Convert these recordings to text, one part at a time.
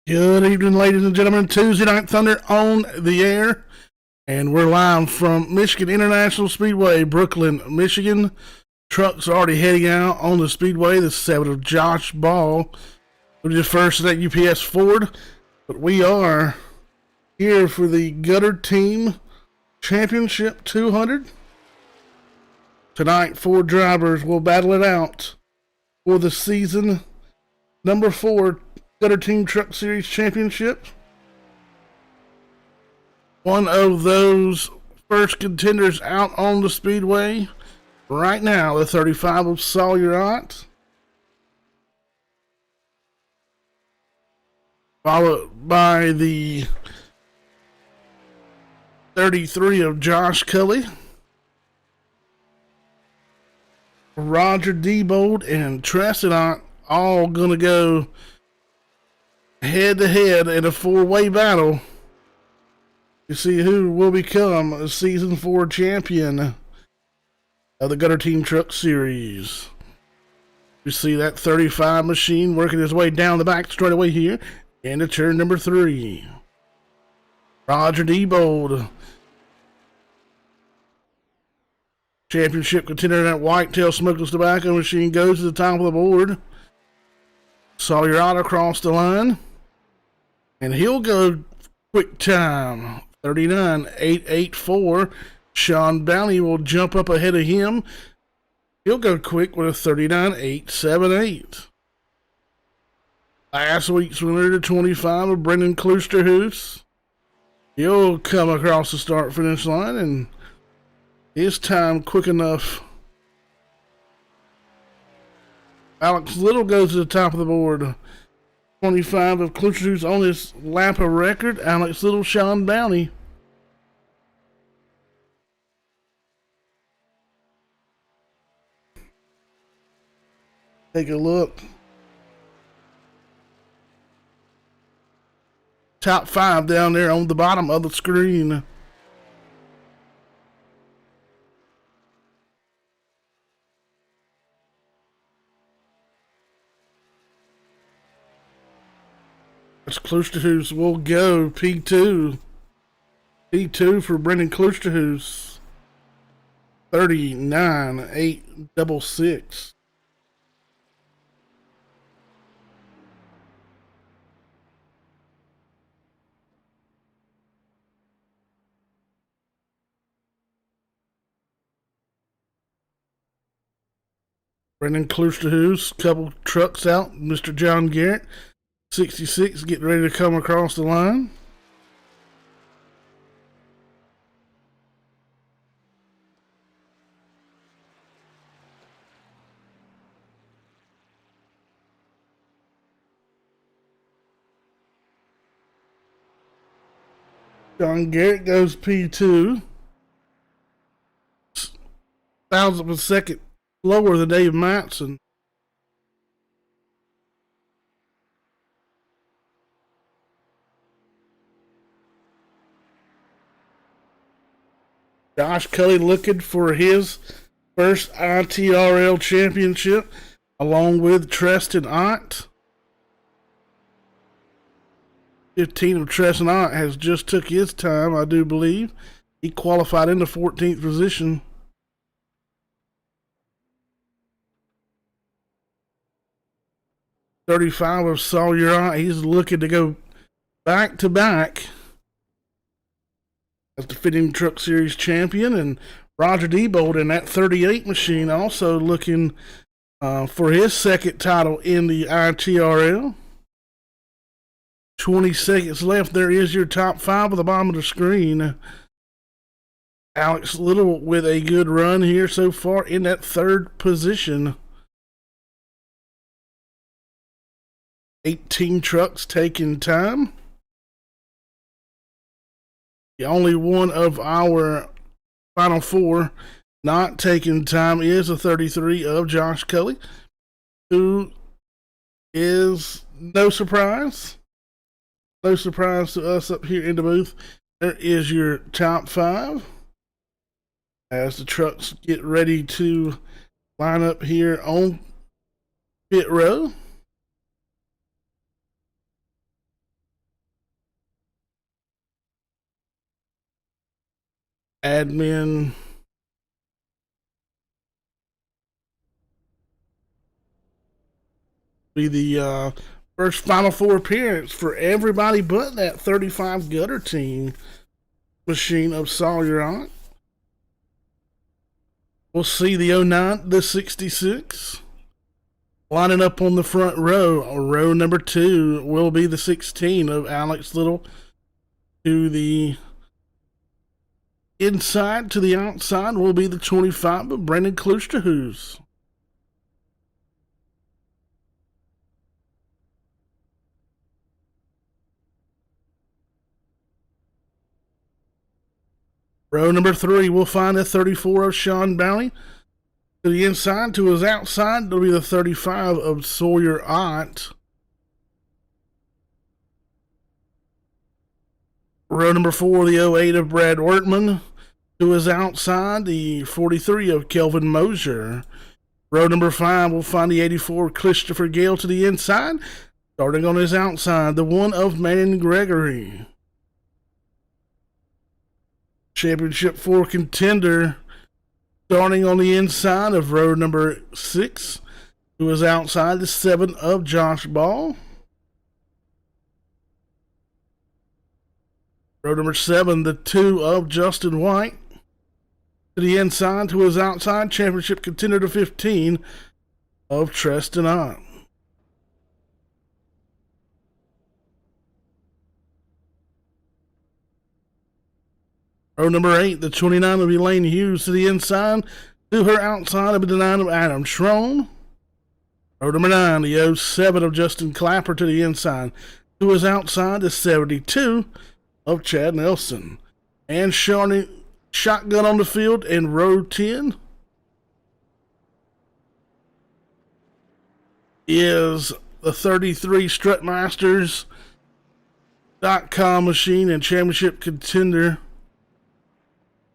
Good evening, ladies and gentlemen. Tuesday Night Thunder on the air. And we're live from Michigan International Speedway, Brooklyn, Michigan. Trucks are already heading out on the Speedway. The 7 of Josh Ball. We're just first at UPS Ford. But we are here for the Gutter Team Championship 200. Tonight, 4 drivers will battle it out for the season number 4 Gutter Team Truck Series Championship. One of those first contenders out on the Speedway right now, the 35 of Sawyer, followed by the 33 of Josh Cully. Roger Diebold and Tressedant all going to go head-to-head in a 4-way battle to see who will become a Season 4 champion of the Gutter Team Truck Series. You see that 35 machine working his way down the back straightaway here into turn number 3. Roger Diebold, championship contender in that whitetail smokeless tobacco machine, goes to the top of the board. Sawyer across the line. And he'll go quick time, 39.884. Sean Bounty will jump up ahead of him. He'll go quick with a 39.878. Last week's winner, the 25 of Brendan Kloosterhoofs. He'll come across the start-finish line, and his time quick enough. Alex Little goes to the top of the board. 25 of Kloosterhoofs on his lap of record. Alex Little, Sean Bounty. Take a look. Top 5 down there on the bottom of the screen. Kloosterhoofs will go P2. P2 for Brendan Kloosterhoofs. 39.866. Brendan Kloosterhoofs, couple trucks out. Mr. John Garrett, 66, getting ready to come across the line. John Garrett goes P2. Thousandth of a second lower than Dave Matson. Josh Cully looking for his first ITRL championship, along with Treston Ott. 15 of Treston Ott has just took his time, I do believe. He qualified in the 14th position. .35 of Sawyer. He's looking to go back to back as defending Truck Series champion, and Roger Diebold in that 38 machine also looking for his second title in the ITRL. 20 seconds left. There is your top 5 at the bottom of the screen. Alex Little with a good run here so far in that 3rd position. 18 trucks taking time. The only one of our final 4 not taking time is the 33 of Josh Cully, who is no surprise. No surprise to us up here in the booth. There is your top 5 as the trucks get ready to line up here on pit row. admin be the first Final Four appearance for everybody but that 35 gutter team machine of Sawyer on. We'll see the 09, the 66. Lining up on the front row, row number 2 will be the 16 of Alex Little. To the inside, to the outside will be the 25 of Brandon Klusterhuis. Row number 3 will find a 34 of Sean Bounty. To the inside, to his outside, it'll be the 35 of Sawyer Ott. Row number 4, the 08 of Brad Wortman. To his outside, the 43 of Kelvin Mosier. Row number 5 will find the 84 of Christopher Gale. To the inside, starting on his outside, the 1 of Manning Gregory. Championship 4 contender, starting on the inside of row number 6, to his outside, the 7 of Josh Ball. Row number 7, the 2 of Justin White. To the inside, to his outside, championship contender to 15 of Treston Ott. Row number 8, the 29 of Elaine Hughes. To the inside, to her outside of the 9 of Adam Schroen. Row number 9, the 07 of Justin Clapper. To the inside, to his outside, the 72 of Chad Nelson. And shotgun on the field in row 10 is the 33 Strutmasters.com machine and championship contender.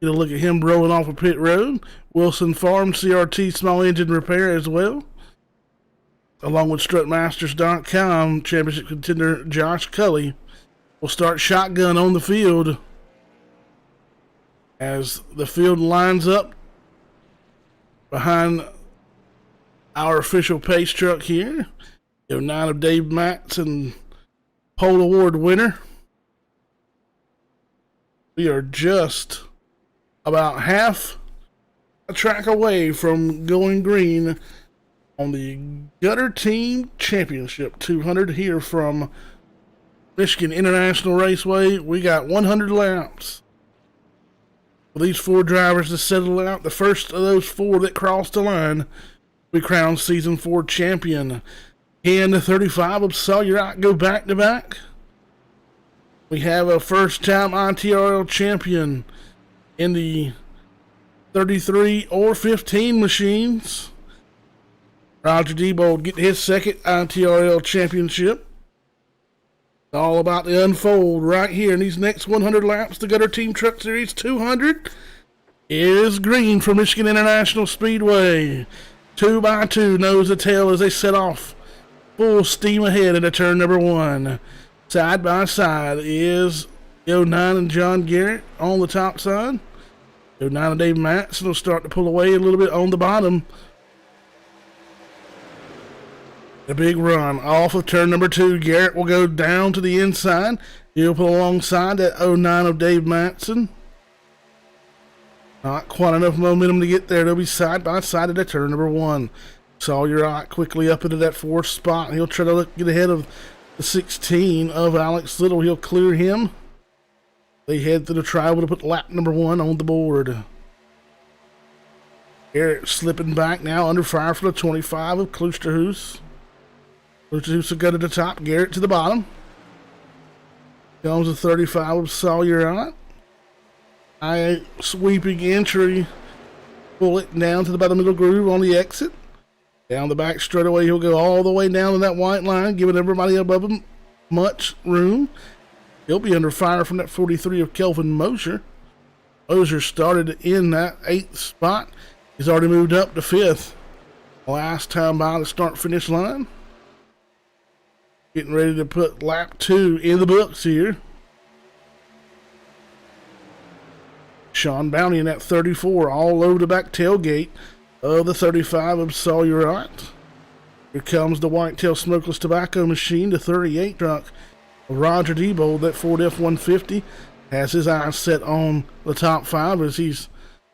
Get a look at him rolling off of pit road. Wilson Farm CRT small engine repair as well. Along with Strutmasters.com championship contender Josh Cully will start shotgun on the field as the field lines up behind our official pace truck here. 09 of Dave Matson, pole award winner. We are just about half a track away from going green on the Gutter Team Championship 200 here from Michigan International Raceway. We got 100 laps for these 4 drivers to settle out. The first of those 4 that crossed the line, we crowned Season 4 champion. Can the 35 of Sawyer Ott go back to back? We have a first time ITRL champion in the 33 or 15 machines. Roger Diebold get his second ITRL championship. It's all about to unfold right here in these next 100 laps. The Gutter Team Truck Series 200 is green for Michigan International Speedway. 2x2 nose to tail as they set off full steam ahead into turn number 1. Side by side is 09 and John Garrett on the top side. 09 and Dave Matson will start to pull away a little bit on the bottom. A big run off of turn number 2. Garrett will go down to the inside. He'll pull alongside that 09 of Dave Matson. Not quite enough momentum to get there. They'll be side by side at turn number 1. Sawyer Ott quickly up into that 4th spot. He'll try to get ahead of the 16 of Alex Little. He'll clear him. They head to the tribal to put lap number 1 on the board. Garrett slipping back now under fire for the 25 of Klusterhuis. Klusterhuis will go to the top. Garrett to the bottom. Comes the 35 of Sawyer Ott. High sweeping entry. Pull it down to the bottom middle groove on the exit. Down the back straightaway, he'll go all the way down to that white line, giving everybody above him much room. He'll be under fire from that 43 of Kelvin Mosier. Mosier started in that 8th spot. He's already moved up to 5th. Last time by the start-finish line. Getting ready to put lap 2 in the books here. Sean Bounty in that 34 all over the back tailgate of the 35 of Sawyerite. Here comes the Whitetail Smokeless Tobacco Machine, the 38 truck of Roger Diebold. That Ford F-150 has his eyes set on the top 5 as he's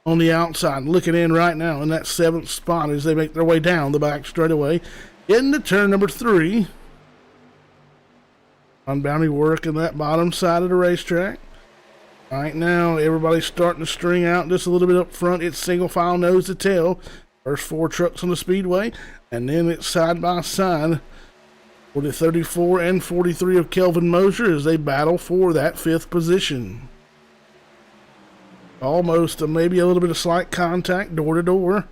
on the outside looking in right now in that 7th spot as they make their way down the back straightaway into turn number 3. On Bounty working that bottom side of the racetrack. Right now, everybody's starting to string out just a little bit up front. It's single file nose to tail. First 4 trucks on the Speedway, and then it's side by side for the 34 and 43 of Kelvin Mosier as they battle for that 5th position. Almost maybe a little bit of slight contact door to door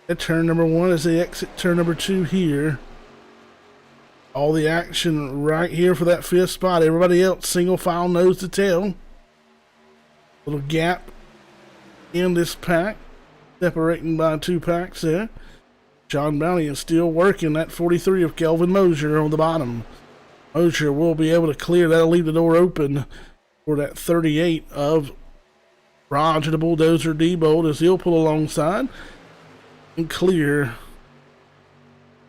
at turn number 1 as they exit turn number 2 here. All the action right here for that 5th spot. Everybody else single file nose to tail. Little gap in this pack, separating by 2 packs there. Sean Bounty is still working that 43 of Kelvin Mosier on the bottom. Mosier will be able to clear. That'll leave the door open for that 38 of Roger the Bulldozer Diebold as he'll pull alongside and clear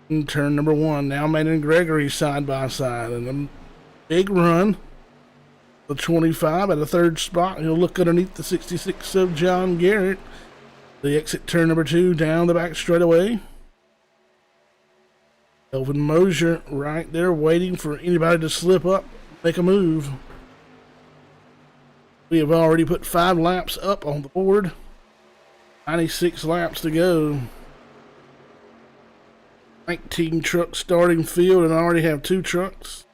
in turn number 1. Now Matt and Gregory side by side, and a big run. The 25 at the 3rd spot. He'll look underneath the 66 of John Garrett. They exit turn number 2 down the back straightaway. Kelvin Mosier right there waiting for anybody to slip up, make a move. We have already put 5 laps up on the board. 96 laps to go. 19 truck starting field, and I already have 2 trucks.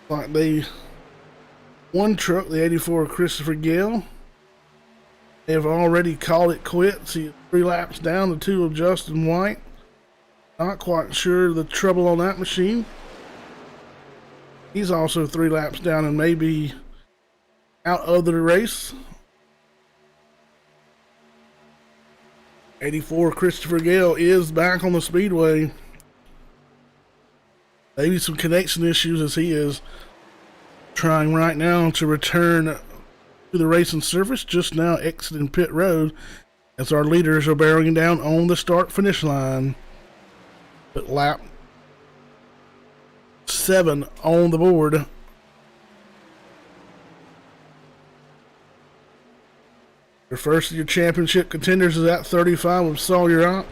Like the 1 truck, the 84 Christopher Gale. They have already called it quits. He's 3 laps down, the 2 of Justin White. Not quite sure the trouble on that machine. He's also 3 laps down and may be out of the race. 84 Christopher Gale is back on the Speedway. Maybe some connection issues as he is trying right now to return to the racing surface, just now exiting pit road as our leaders are bearing down on the start finish line. But lap 7 on the board. Your first of your championship contenders is at 35 of Sawyerite.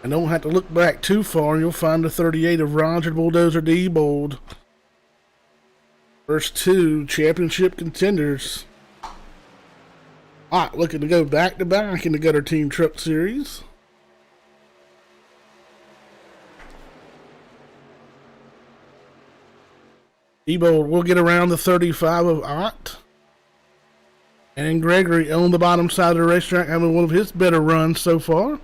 And don't have to look back too far. You'll find the 38 of Roger Bulldozer Diebold. First 2 championship contenders. Alright, looking to go back to back in the Gutter Team Truck Series. Diebold will get around the 35 of Ott. And Gregory on the bottom side of the racetrack having one of his better runs so far.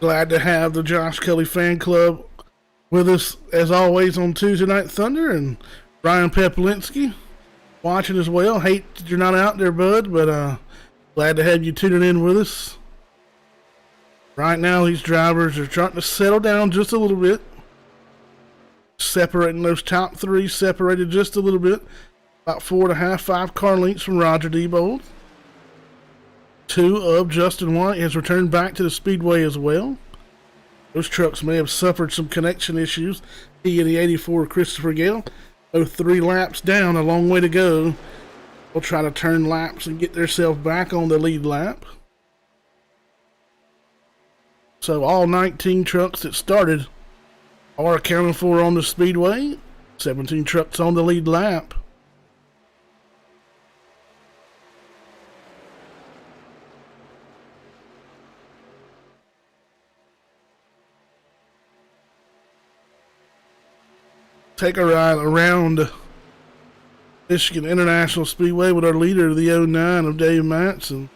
Glad to have the Josh Kelly fan club with us as always on Tuesday Night Thunder, and Brian Peplinsky watching as well. Hate that you're not out there, bud, but glad to have you tuning in with us. Right now, these drivers are trying to settle down just a little bit. Separating those top 3, separated just a little bit. About 4.5, 5 car lengths from Roger Diebold. 2 of Justin White has returned back to the Speedway as well. Those trucks may have suffered some connection issues. He and the 84 Christopher Gale. Both 3 laps down, a long way to go. They'll try to turn laps and get themselves back on the lead lap. So all 19 trucks that started are accounted for on the Speedway. 17 trucks on the lead lap. Take a ride around Michigan International Speedway with our leader, the 09 of Dave Matson.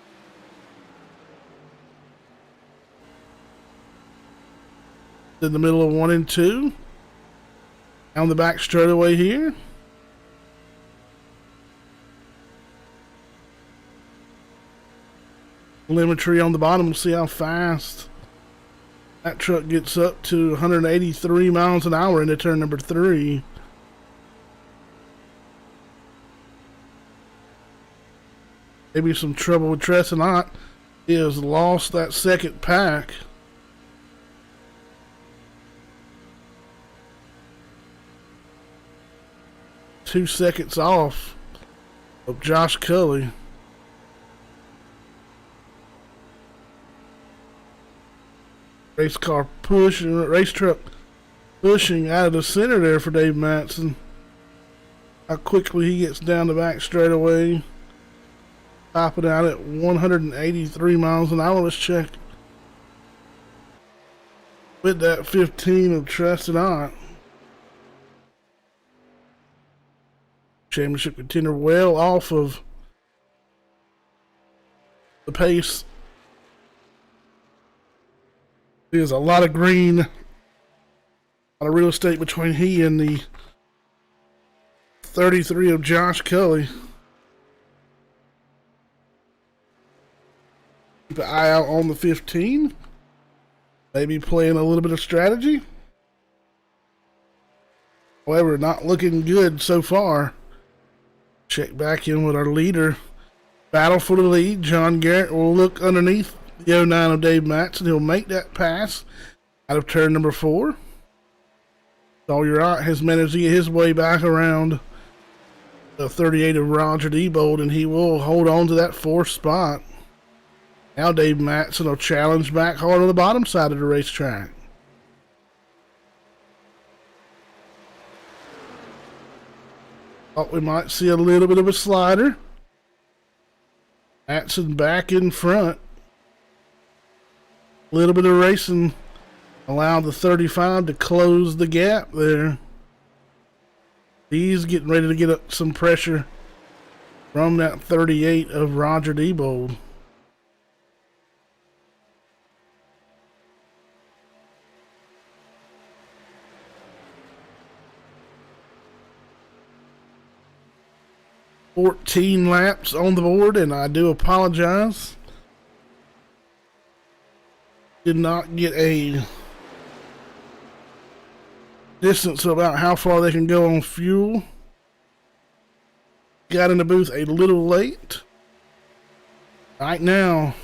In the middle of 1 and 2. Down the back straightaway here. telemetry on the bottom. We'll see how fast that truck gets up to 183 miles an hour into turn number 3. Maybe some trouble with Tressenot. He has lost that second pack. Two seconds off of Josh Cully. Race car pushing, race truck pushing out of the center there for Dave Matson. How quickly he gets down the back straightaway. Topping out at 183 miles an hour. Let's check with that 15 of Tressenot. Championship contender well off of the pace. There's a lot of green, a lot of real estate between he and the 33 of Josh Cully. Keep an eye out on the 15. Maybe playing a little bit of strategy. However, not looking good so far. Check back in with our leader. Battle for the lead. John Garrett will look underneath the 09 of Dave Matson. He'll make that pass out of turn number 4. Sawyer has managed to get his way back around the 38 of Roger Diebold, and he will hold on to that 4th spot. Now Dave Matson will challenge back hard on the bottom side of the racetrack. Thought we might see a little bit of a slider. Matson back in front. A little bit of racing allowed the 35 to close the gap there. He's getting ready to get up some pressure from that 38 of Roger Diebold. $14 laps on the board, and I do apologize. Did not get a distance about how far they can go on fuel. Got in the booth a little late. Right now,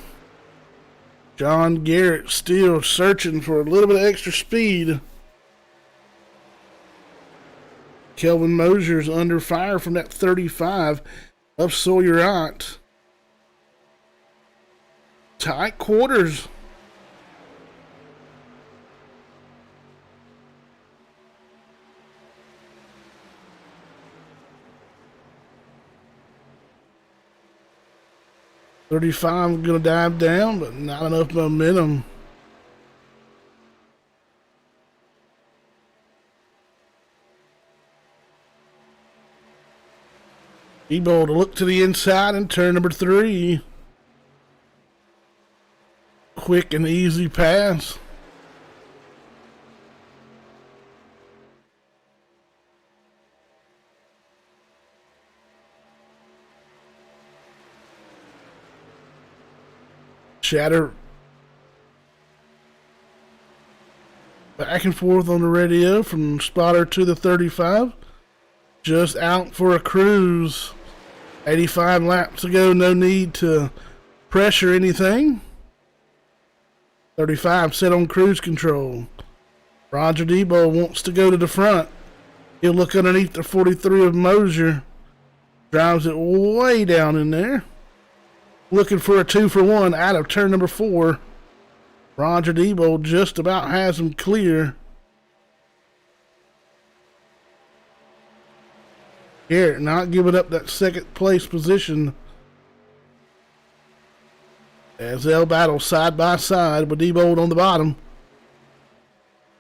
John Garrett still searching for a little bit of extra speed. Kelvin Mosier's under fire from that 35 of Sawyer. Tight quarters. $35 going to dive down, but not enough momentum. Diebold to look to the inside in turn number 3. Quick and easy pass. Chatter back and forth on the radio from spotter to the 35. Just out for a cruise. 85 laps to go, no need to pressure anything. 35 set on cruise control. Roger Diebold wants to go to the front. He'll look underneath the 43 of Mosier. Drives it way down in there. Looking for a 2-for-1 out of turn number 4. Roger Diebold just about has him clear. Garrett not giving up that second place position as they'll battle side by side with Diebold on the bottom.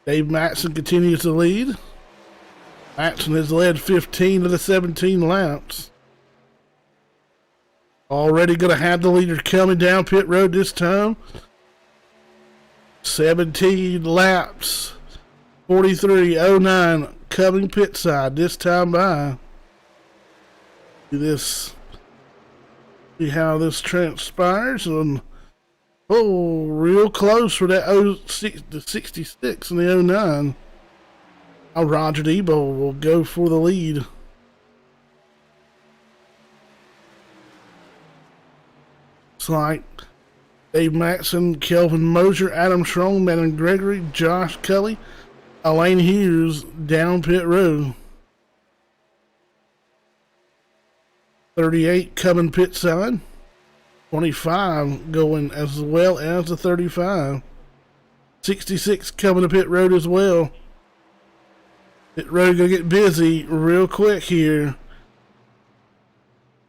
Dave Matson continues to lead. Matson has led 15 of the 17 laps. Already going to have the leader coming down pit road this time. 17 laps. 43.09 coming pit side this time by. See how this transpires, and Oh, real close for that 66 and the 09. Now Roger Debo will go for the lead. It's like Dave Matson, Kelvin Mosier, Adam Schroen, Madden Gregory, Josh Cully, Elaine Hughes down pit road. 38 coming pit side. 25 going as well as the 35. 66 coming to pit road as well. Pit road gonna get busy real quick here.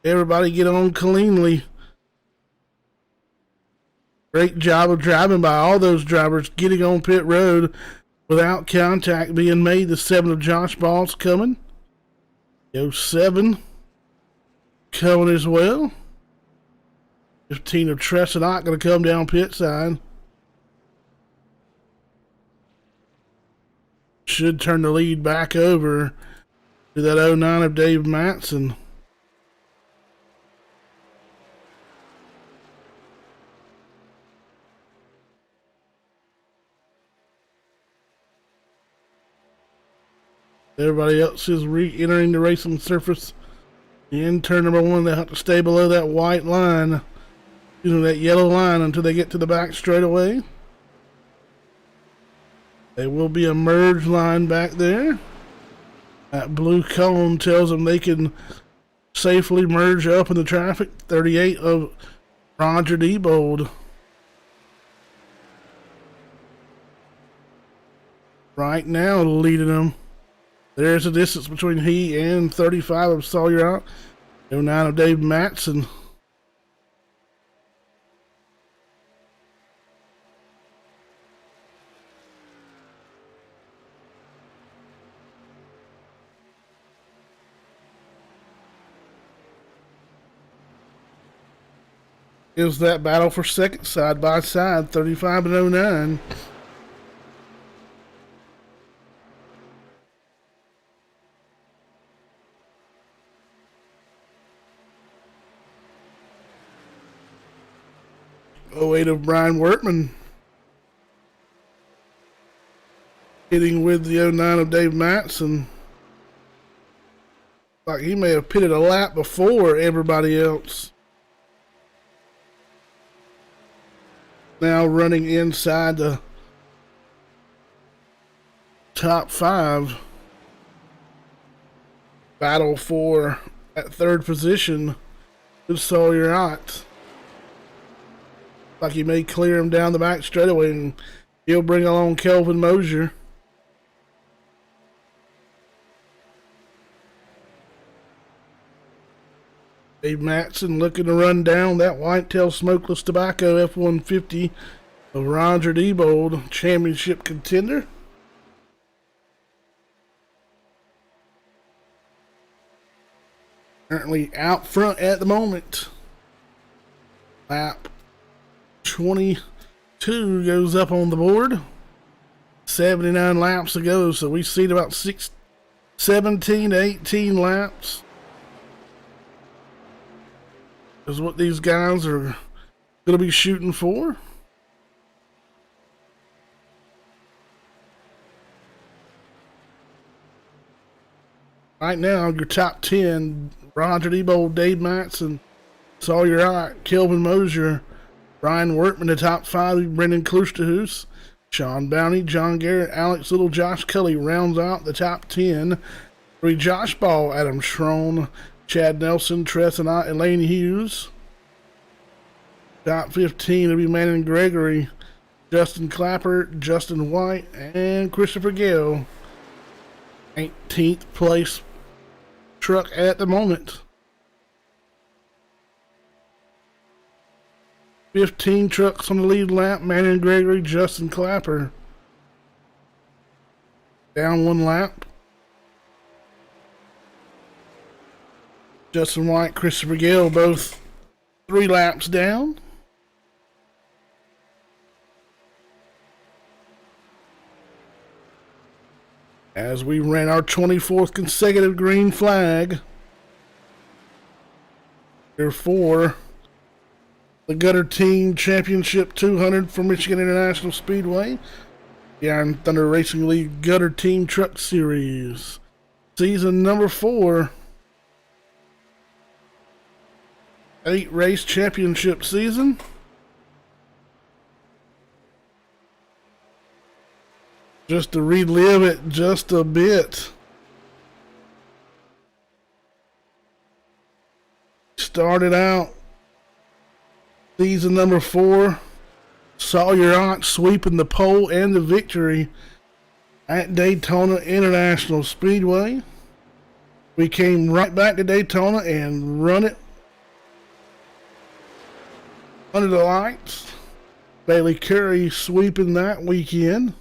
Everybody get on cleanly. Great job of driving by all those drivers getting on pit road without contact being made. The 7 of Josh Ball's coming. The 07 coming as well. 15 of Tressenot going to come down pit side. Should turn the lead back over to that 09 of Dave Matson. Everybody else is re-entering the racing surface. In turn number 1, they have to stay below that white line, that yellow line, until they get to the back straightaway. There will be a merge line back there. That blue cone tells them they can safely merge up in the traffic. 38 of Roger Diebold. Right now leading them. There's a distance between he and 35 of Sawyer out. 09 of Dave Matson. Is that battle for second side by side, 35 and 09. '08 of Brian Wortman hitting with the 09 of Dave Matson. Like he may have pitted a lap before everybody else. Now running inside the top 5. Battle for that third position with Sawyer out. Like he may clear him down the back straightaway, and he'll bring along Kelvin Mosier. Dave Matson looking to run down that Whitetail Smokeless Tobacco F-150 of Roger Diebold, championship contender. Currently out front at the moment. Lap 22 goes up on the board. 79 laps to go, so we see about 17 to 18 laps is what these guys are going to be shooting for. Right now, your top 10, Roger Diebold, Dave Matson, Sawyer Ott, Kelvin Mosier, Brian Wortman, the top 5, Brendan Klusterhuis, Sean Bounty, John Garrett, Alex Little, Josh Cully rounds out the top 10. 3, Josh Ball, Adam Schroen, Chad Nelson, Tressenot, Elaine Hughes. Top 15 will be Madden Gregory, Justin Clapper, Justin White, and Christopher Gale. 18th place truck at the moment. 15 trucks on the lead lap. Madden Gregory, Justin Clapper. Down 1 lap. Justin White, Christopher Gale, both 3 laps down. As we ran our 24th consecutive green flag. Here for The Gutter Team Championship 200 for Michigan International Speedway. The Iron Thunder Racing League Gutter Team Truck Series. Season number 4. 8-race championship season. Just to relive it just a bit. Started out season number 4. Saw your aunt sweeping the pole and the victory at Daytona International Speedway. We came right back to Daytona and run it under the lights. Bailey Curry sweeping that weekend.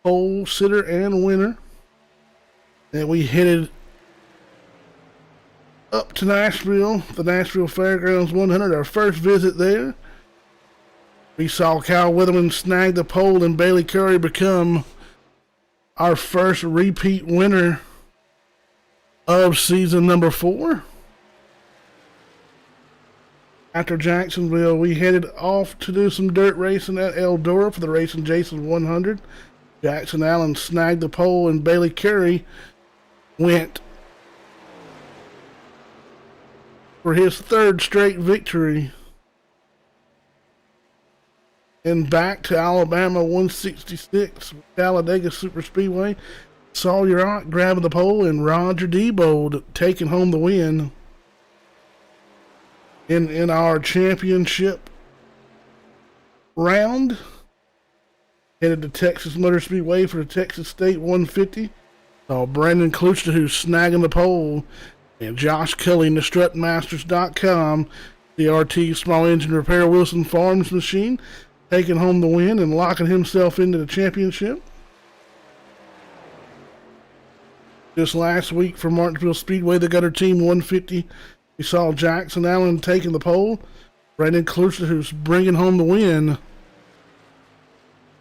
Pole sitter and winner. And we headed up to Nashville, the Nashville Fairgrounds 100, our first visit there. We saw Kyle Weatherman snag the pole and Bailey Curry become our first repeat winner of season number 4. After Jacksonville, we headed off to do some dirt racing at Eldora for the Racing Jason 100. Jackson Allen snagged the pole and Bailey Curry went for his 3rd straight victory. And back to Alabama 166, Talladega Super Speedway. Sawyer Ott grabbing the pole and Roger Debold taking home the win in our championship round. Headed to Texas Motor Speedway for the Texas State 150. Saw Brandon Kluster who's snagging the pole, and Josh Kelly in the strutmasters.com, the RT Small Engine Repair Wilson Farms machine, taking home the win and locking himself into the championship. Just last week for Martinsville Speedway, the Gutter Team 150, we saw Jackson Allen taking the pole. Brandon Kluster who's bringing home the win.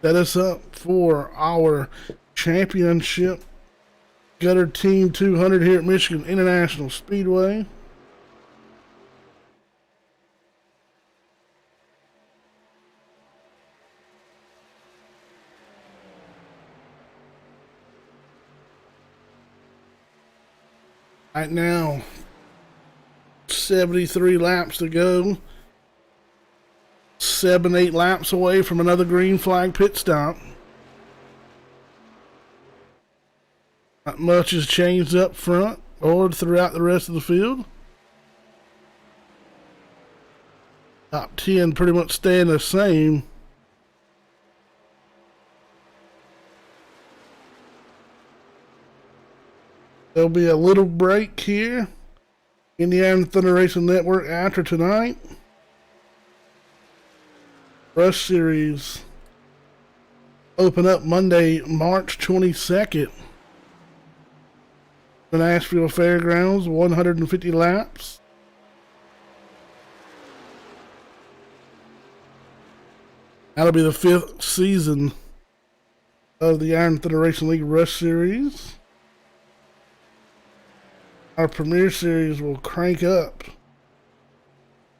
Set us up for our championship Gutter Team 200 here at Michigan International Speedway. Right now, 73 laps to go. 7-8 laps away from another green flag pit stop. Not much has changed up front or throughout the rest of the field. Top 10 pretty much staying the same. There'll be a little break here in the Iron Thunder Racing Network after tonight. Rush Series open up Monday, March 22nd. The Nashville Fairgrounds, 150 laps. That'll be the 5th season of the Iron Thunder Racing League Rush Series. Our Premier Series will crank up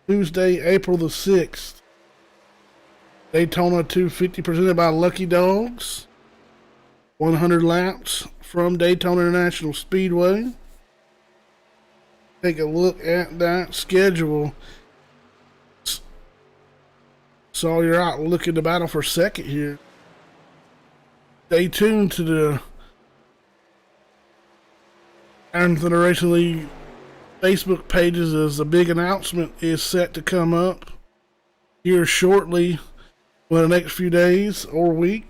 Tuesday, April the 6th. Daytona 250 presented by Lucky Dogs. 100 laps from Daytona International Speedway. Take a look at that schedule. Sawyer Ott looking to battle for second here. Stay tuned to the Iron Thunder Racing League Facebook pages as a big announcement is set to come up here shortly in the next few days or week.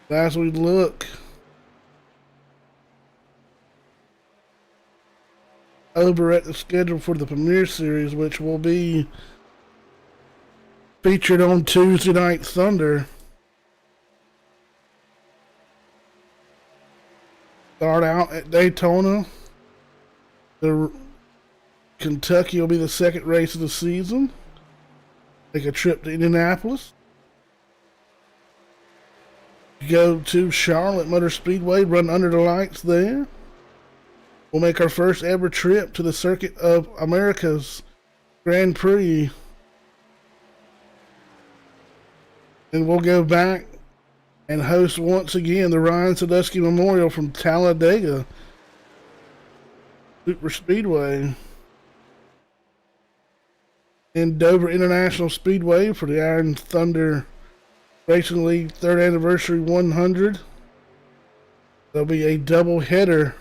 As we look over at the schedule for the Premier Series, which will be featured on Tuesday Night Thunder. Start out at Daytona. The Kentucky will be the 2nd race of the season. Take a trip to Indianapolis. Go to Charlotte Motor Speedway, run under the lights there. We'll make our first ever trip to the Circuit of America's Grand Prix. And we'll go back and host once again the Ryan Sadusky Memorial from Talladega Super Speedway in Dover International Speedway for the Iron Thunder Racing League 3rd Anniversary 100. There'll be a double header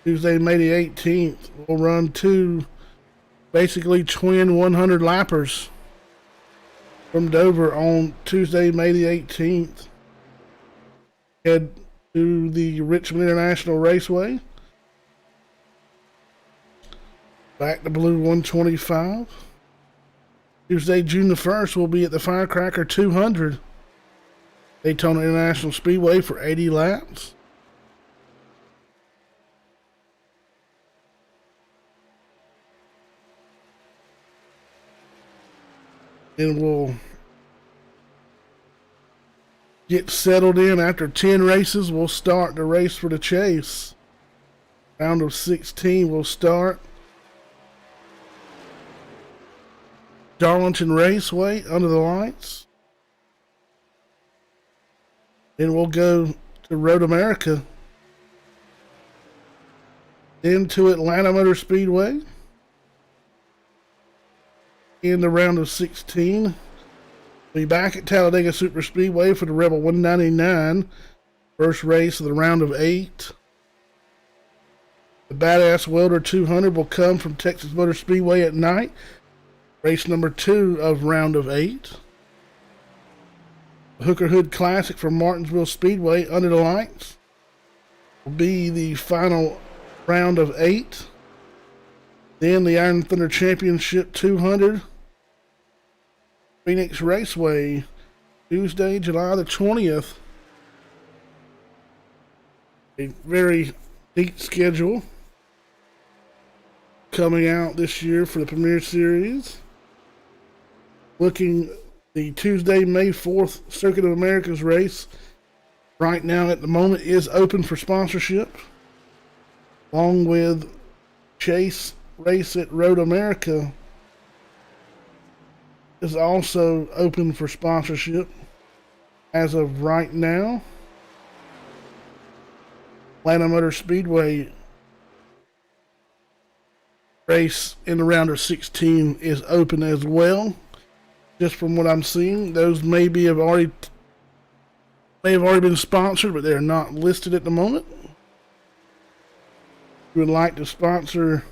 Tuesday, May the 18th. We'll run two basically twin 100 lappers from Dover on Tuesday, May the 18th. Head to the Richmond International Raceway. Back to Blue 125. Tuesday, June the 1st, we'll be at the Firecracker 200. Daytona International Speedway for 80 laps. And we'll get settled in after 10 races. We'll start the race for the chase. Round of 16 will start. Darlington Raceway under the lights. Then we'll go to Road America. Then to Atlanta Motor Speedway. In the round of 16. Be back at Talladega Super Speedway for the Rebel 199. First race of the round of 8. The Badass Welder 200 will come from Texas Motor Speedway at night. Race number 2 of round of 8. The Hooker Hood Classic from Martinsville Speedway under the lights will be the final round of 8. Then the Iron Thunder Championship 200. Phoenix Raceway, Tuesday, July the 20th. A very deep schedule coming out this year for the Premier Series. Looking the Tuesday, May 4th Circuit of America's race right now at the moment is open for sponsorship, along with Chase race at Road America is also open for sponsorship as of right now. Atlanta Motor Speedway race in the round of 16 is open as well. Just from what I'm seeing, those may have already been sponsored, but they're not listed at the moment. If you would like to sponsor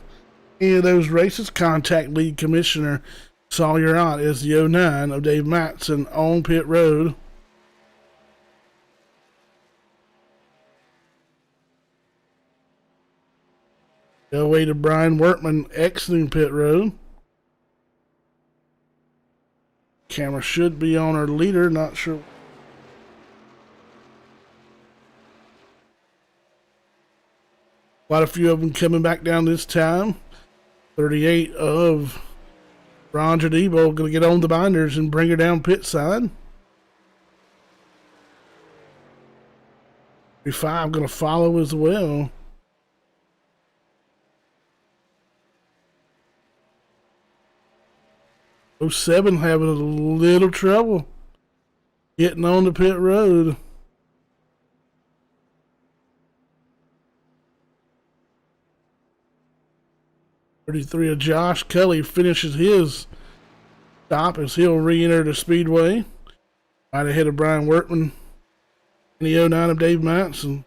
any of those races, contact lead commissioner Sawyer Ott is the 09 of Dave Matson on pit road. Go away to Brian Workman exiting pit road. Camera should be on our leader, not sure. Quite a few of them coming back down this time. 38 of Roger Debo going to get on the binders and bring her down pit side. 35 going to follow as well. '07 having a little trouble getting on the pit road. '33 of Josh Kelly finishes his stop as he'll re-enter the speedway. Right ahead of Brian Workman and the 09 of Dave Matson.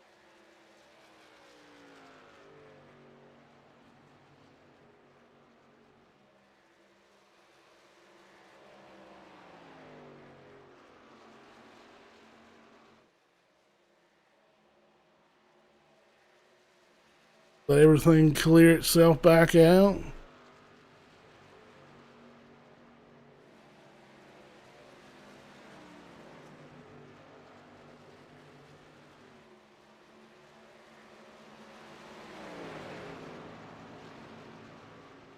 Let everything clear itself back out.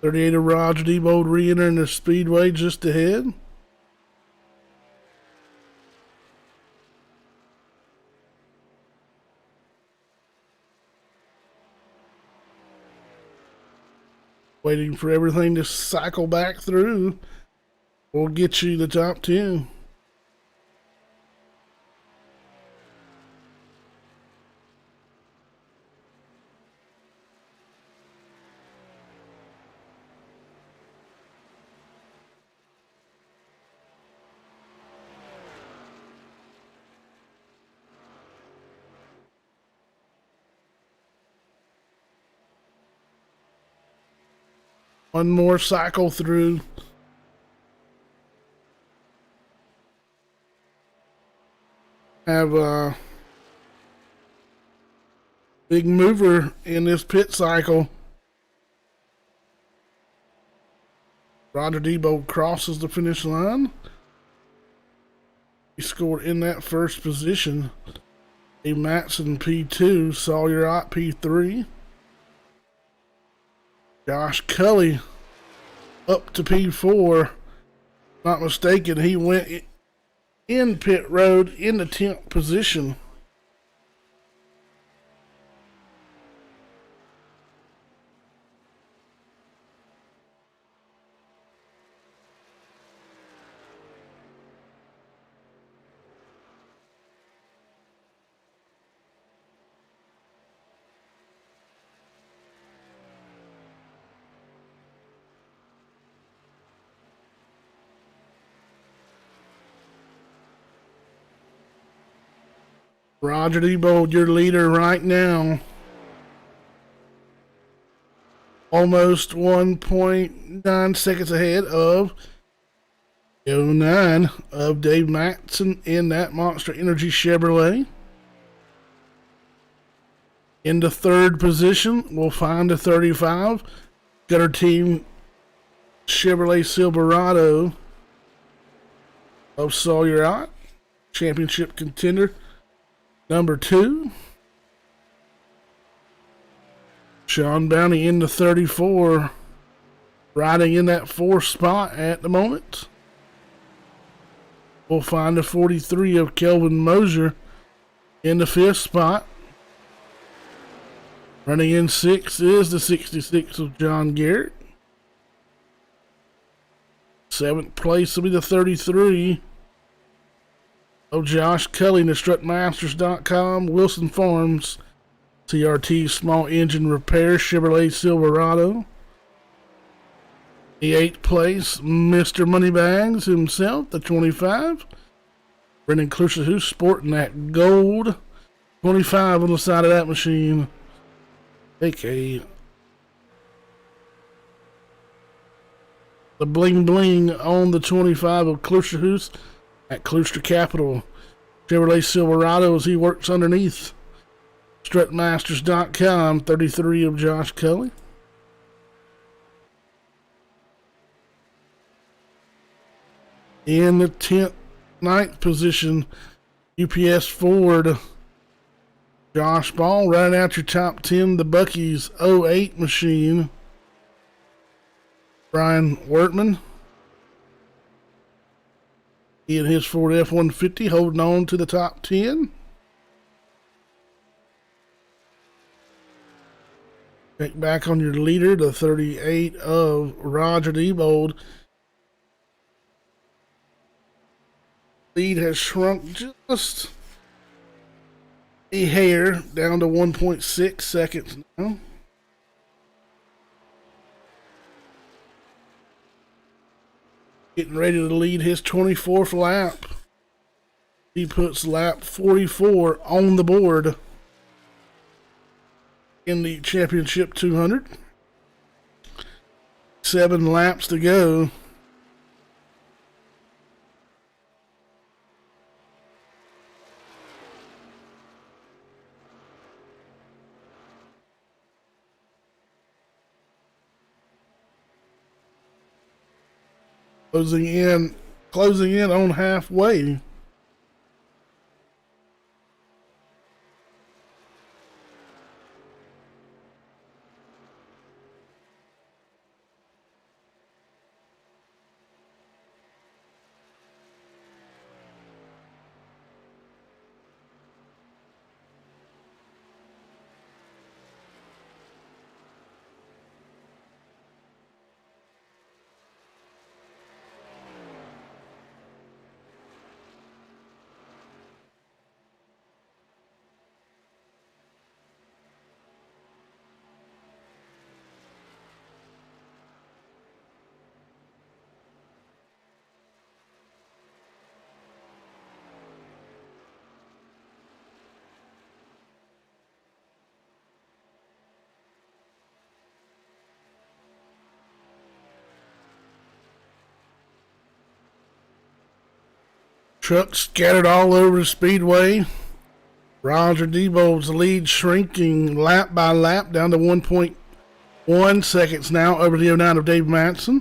'38 of Roger Debo re-entering the speedway just ahead. Waiting for everything to cycle back through. We'll get you the top 10. One more cycle through. Have a big mover in this pit cycle. Roger Debo crosses the finish line. He scored in that first position. Dave Matson P2, Sawyer Ott P3. Josh Cully up to P4. Not mistaken, he went in pit road in the 10th position. Roger Debo, your leader right now. Almost 1.9 seconds ahead of 09 of Dave Matson in that Monster Energy Chevrolet. In the third position, we'll find a 35. Got our team Chevrolet Silverado of Sawyer Ott, championship contender. Number 2, Sean Bounty in the 34, riding in that 4th spot at the moment. We'll find the 43 of Kelvin Mosier in the 5th spot. Running in 6th is the 66 of John Garrett. 7th place will be the 33 of Josh Cully in the strutmasters.com, Wilson Farms, CRT Small Engine Repair, Chevrolet Silverado. The 8th place, Mr. Moneybags himself, the 25. Brendan Kluser, who's sporting that gold 25 on the side of that machine. Okay. The bling bling on the 25 of Kluser, who's at Kluster Capital Chevrolet Silverado as he works underneath. Strutmasters.com, 33 of Josh Cully. In the 9th position, UPS Ford, Josh Ball. Right out your top 10, the Buc-ee's 08 machine, Brian Wertman. He and his Ford F-150 holding on to the top 10. Check back on your leader, the 38 of Roger Debold. Lead has shrunk just a hair, down to 1.6 seconds now. Getting ready to lead his 24th lap. He puts lap 44 on the board in the championship 200. 7 laps to go. Closing in on halfway. Trucks scattered all over the speedway. Roger Debold's lead shrinking lap by lap down to 1.1 seconds now over the 09 of Dave Matson.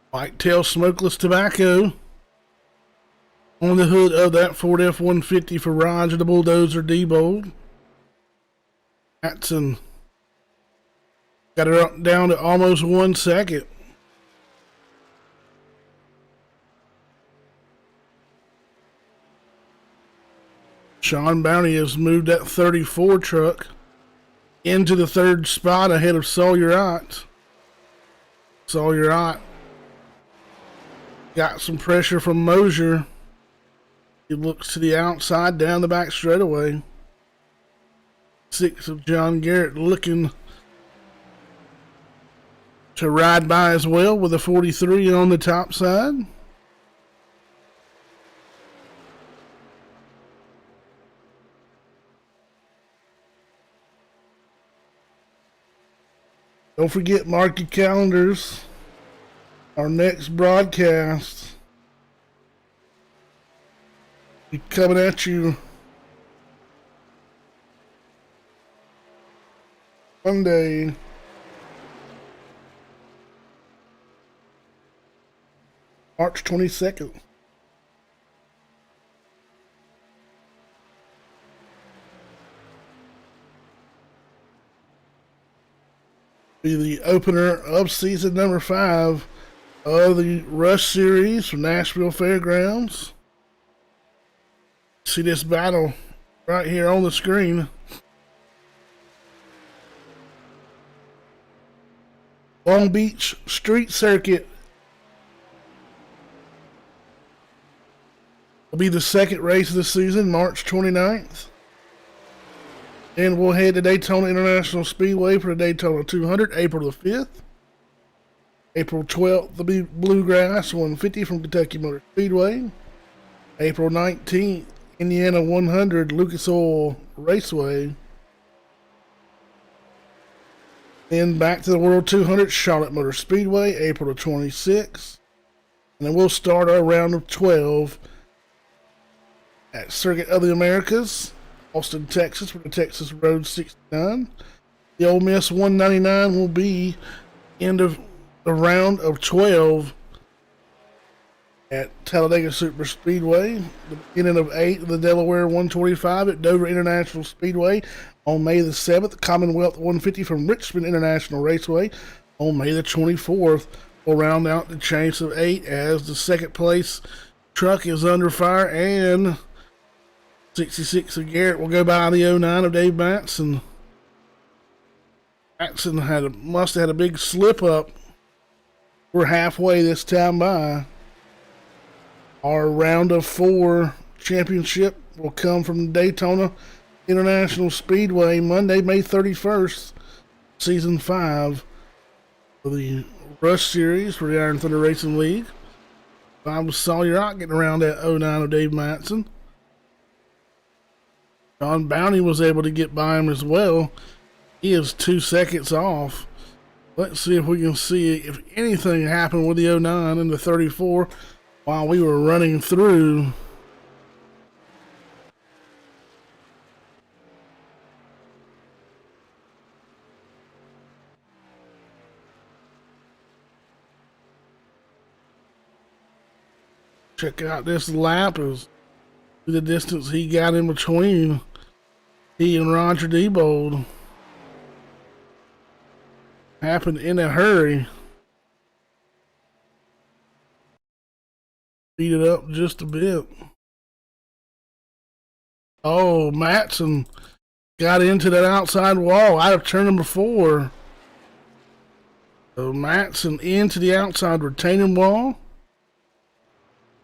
Whitetail smokeless tobacco on the hood of that Ford F-150 for Roger the Bulldozer Debold. Matson got her up down to almost 1 second. Sean Bounty has moved that 34 truck into the third spot ahead of Sawyer Ott. Sawyer Ott got some pressure from Mosier. He looks to the outside, down the back straightaway. 6 of John Garrett looking to ride by as well with a 43 on the top side. Don't forget, mark your calendars. Our next broadcast be coming at you Monday, March 22nd. Be the opener of season number 5 of the Rush Series from Nashville Fairgrounds. See this battle right here on the screen. Long Beach Street Circuit will be the second race of the season, March 29th. And we'll head to Daytona International Speedway for the Daytona 200, April the 5th. April 12th, the Bluegrass 150 from Kentucky Motor Speedway. April 19th, Indiana 100, Lucas Oil Raceway. Then back to the World 200, Charlotte Motor Speedway, April the 26th. And then we'll start our round of 12 at Circuit of the Americas, Austin, Texas, for the Texas Road 69. The Ole Miss 199 will be end of the round of 12 at Talladega Super Speedway. The beginning of 8 of the Delaware 125 at Dover International Speedway on May the 7th. Commonwealth 150 from Richmond International Raceway on May the 24th. We'll round out the chase of 8 as the second place truck is under fire, and 66 of Garrett will go by the 09 of Dave Matson. Matson must have had a big slip up. We're halfway this time by. Our round of 4 championship will come from Daytona International Speedway Monday, May 31st, Season 5 of the Rush Series for the Iron Thunder Racing League. I was Sawyer Ott getting around that 09 of Dave Matson. John Bounty was able to get by him as well. He is 2 seconds off. Let's see if we can see if anything happened with the 09 and the 34 while we were running through. Check out this lap as the distance he got in between he and Roger Debold. Happened in a hurry. Speed it up just a bit. Oh, Matson got into that outside wall. I'd have turned him before. So Matson into the outside retaining wall,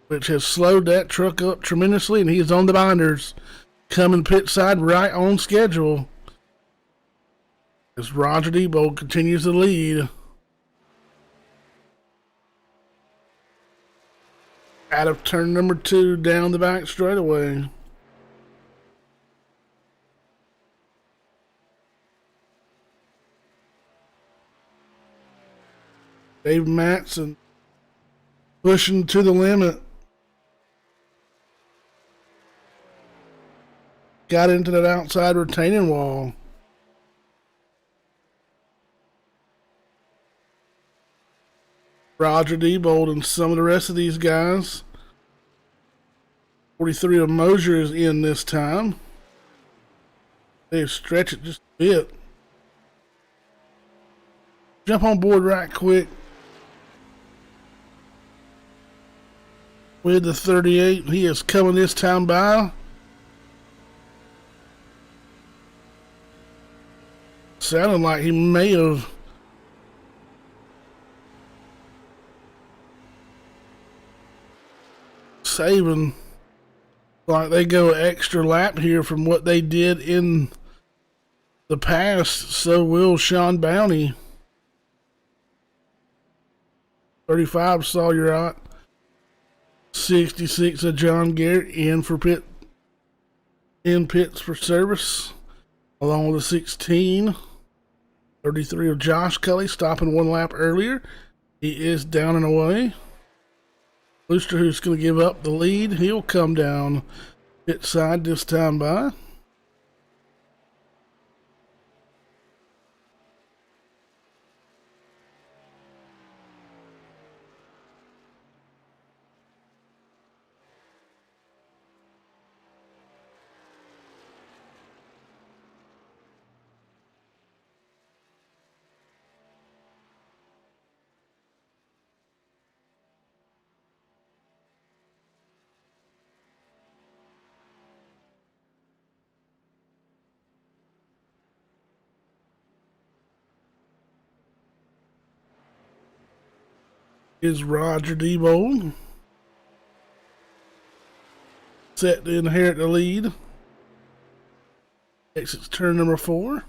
which has slowed that truck up tremendously, and he's on the binders, coming pit side right on schedule as Roger Debold continues to lead. Out of turn number 2 down the back straightaway. Dave Matson pushing to the limit. Got into that outside retaining wall. Roger Diebold and some of the rest of these guys. 43 of Mosier is in this time. They stretch it just a bit. Jump on board right quick with the 38. He is coming this time by. Sounded like he may have saving, like they go extra lap here from what they did in the past. So will Sean Bounty. 35 Sawyer, 66 of John Garrett in pits for service, along with a 16. 33 of Josh Kelly, stopping one lap earlier. He is down and away. Booster, who's going to give up the lead, he'll come down pit side this time by. Is Roger Diebold set to inherit the lead. Exits turn number 4.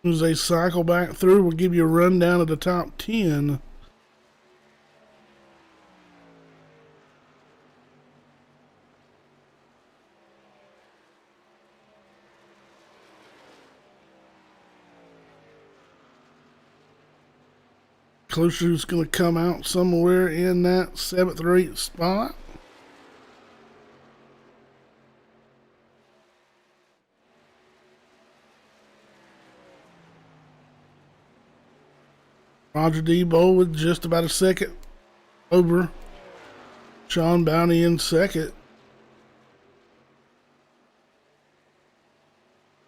As they cycle back through, we'll give you a rundown of the top 10. Closer's going to come out somewhere in that 7th or 8th spot. Roger Diebold with just about a second over Sean Bounty in second.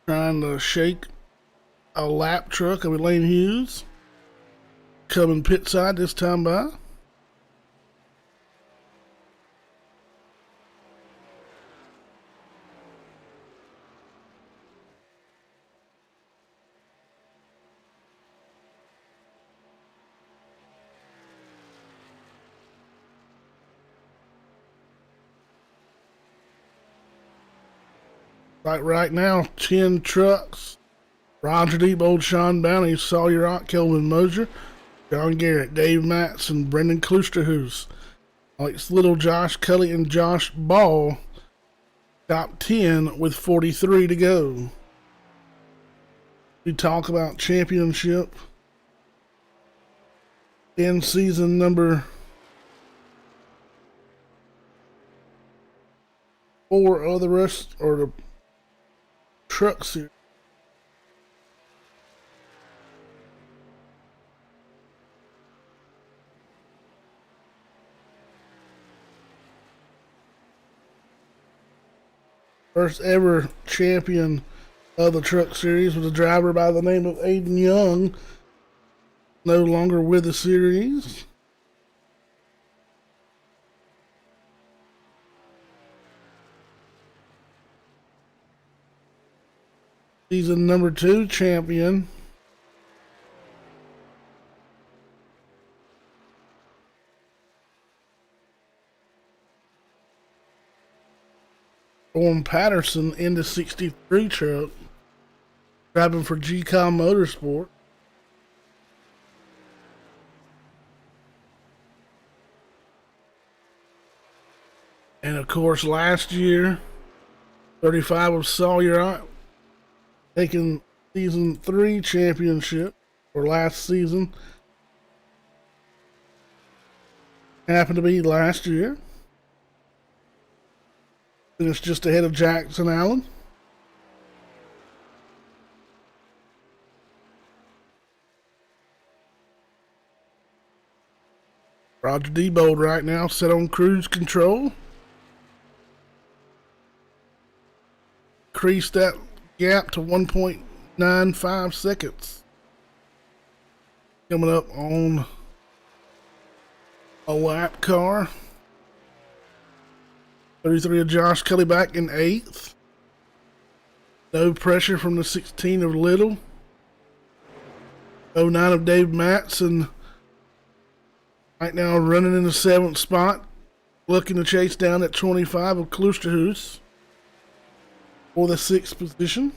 Trying to shake a lap truck of Elaine Hughes. Coming pit side this time by. Like right now, 10 trucks. Roger Diebold, Sean Bounty, Sawyer, Kelvin Mosier, John Garrett, Dave Matson, Brendan Klusterhoos, Alex Little, Josh Cully, and Josh Ball. Top 10 with 43 to go. We talk about championship in season number 4 of the rest, or the truck series. First ever champion of the truck series was a driver by the name of Aiden Young, no longer with the series. Season number 2 champion Orm Patterson in the 63 truck, driving for GCOM Motorsport. And of course, last year, 35 of Sawyer taking season 3 championship for last season. Happened to be last year. Finished just ahead of Jackson Allen. Roger Debold right now set on cruise control. Increase that gap to 1.95 seconds. Coming up on a lap car. 33 of Josh Kelly back in 8th. No pressure from the 16 of Little. 09 of Dave Matson. Right now running in the 7th spot. Looking to chase down that 25 of Klusterhuis for the 6th position.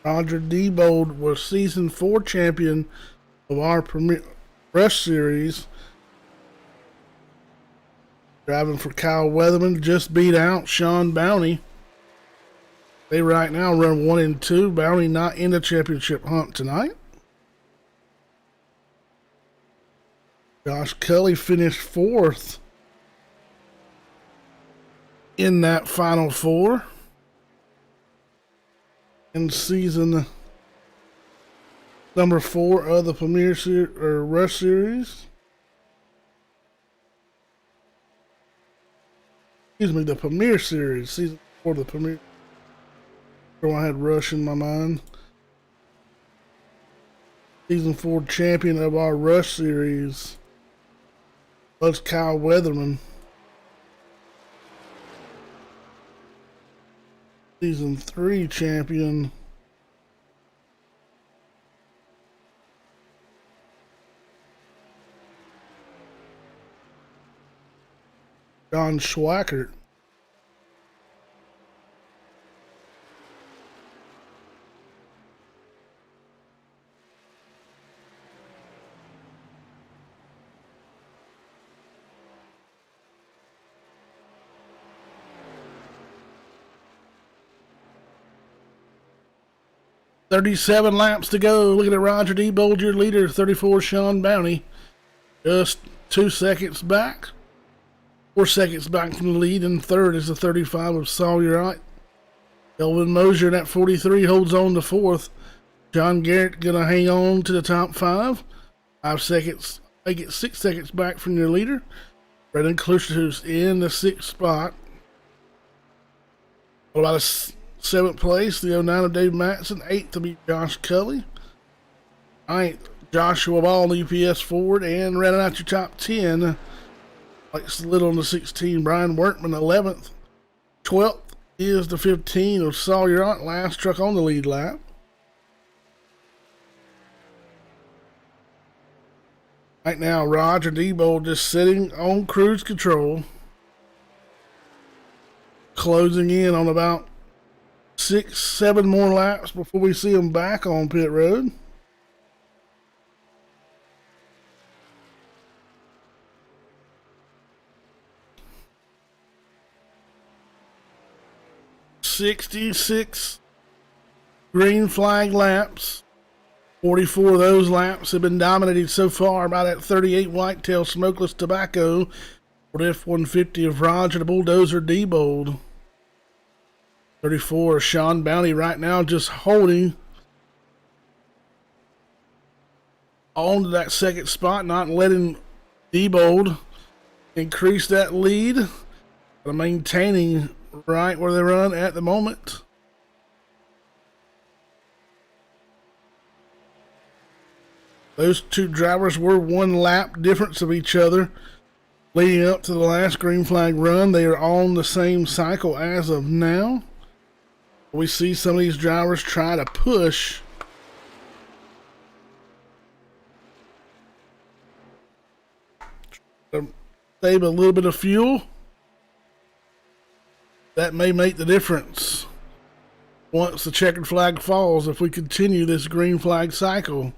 Roger Debold was season 4 champion of our Premier Rush Series. Driving for Kyle Weatherman, just beat out Sean Bounty. They right now run 1 and 2. Bounty not in the championship hunt tonight. Josh Kelly finished 4th in that final 4 in season number 4 of the Premier Rush Series. Excuse me, the Premier Series, season 4 of the Premier. I had Rush in my mind. Season 4 champion of our Rush Series was Kyle Weatherman. Season 3 champion John Schwackert. $37 laps to go. Looking at Roger Debold, your leader. 34, Sean Bounty. Just 2 seconds back. 4 seconds back from the lead. And third is the 35 of Sawyer. Elvin Mosier at 43 holds on to 4th. John Garrett going to hang on to the top 5. 5 seconds. They get 6 seconds back from your leader. Brendan Klusterhuis in the 6th spot. What about a 7th place, the 09 of Dave Matson. 8th to be Josh Kelly. 9th, Joshua Ball, EPS Ford. And running out your top 10, like Little on the 16, Brian Workman, 11th. 12th is the 15 of Sawyer, last truck on the lead lap. Right now, Roger Debold just sitting on cruise control. Closing in on about 6-7 more laps before we see him back on pit road. "66 green flag laps. 44 of those laps have been dominated so far by that 38 Whitetail Smokeless Tobacco Ford F-150 of Roger the Bulldozer Debold. 34, Sean Bounty right now just holding on to that 2nd spot, not letting Debold increase that lead, but maintaining right where they run at the moment. Those two drivers were 1 lap difference of each other Leading up to the last green flag run, they are on the same cycle as of now. We see some of these drivers try to push to save a little bit of fuel. That may make the difference once the checkered flag falls if we continue this green flag cycle.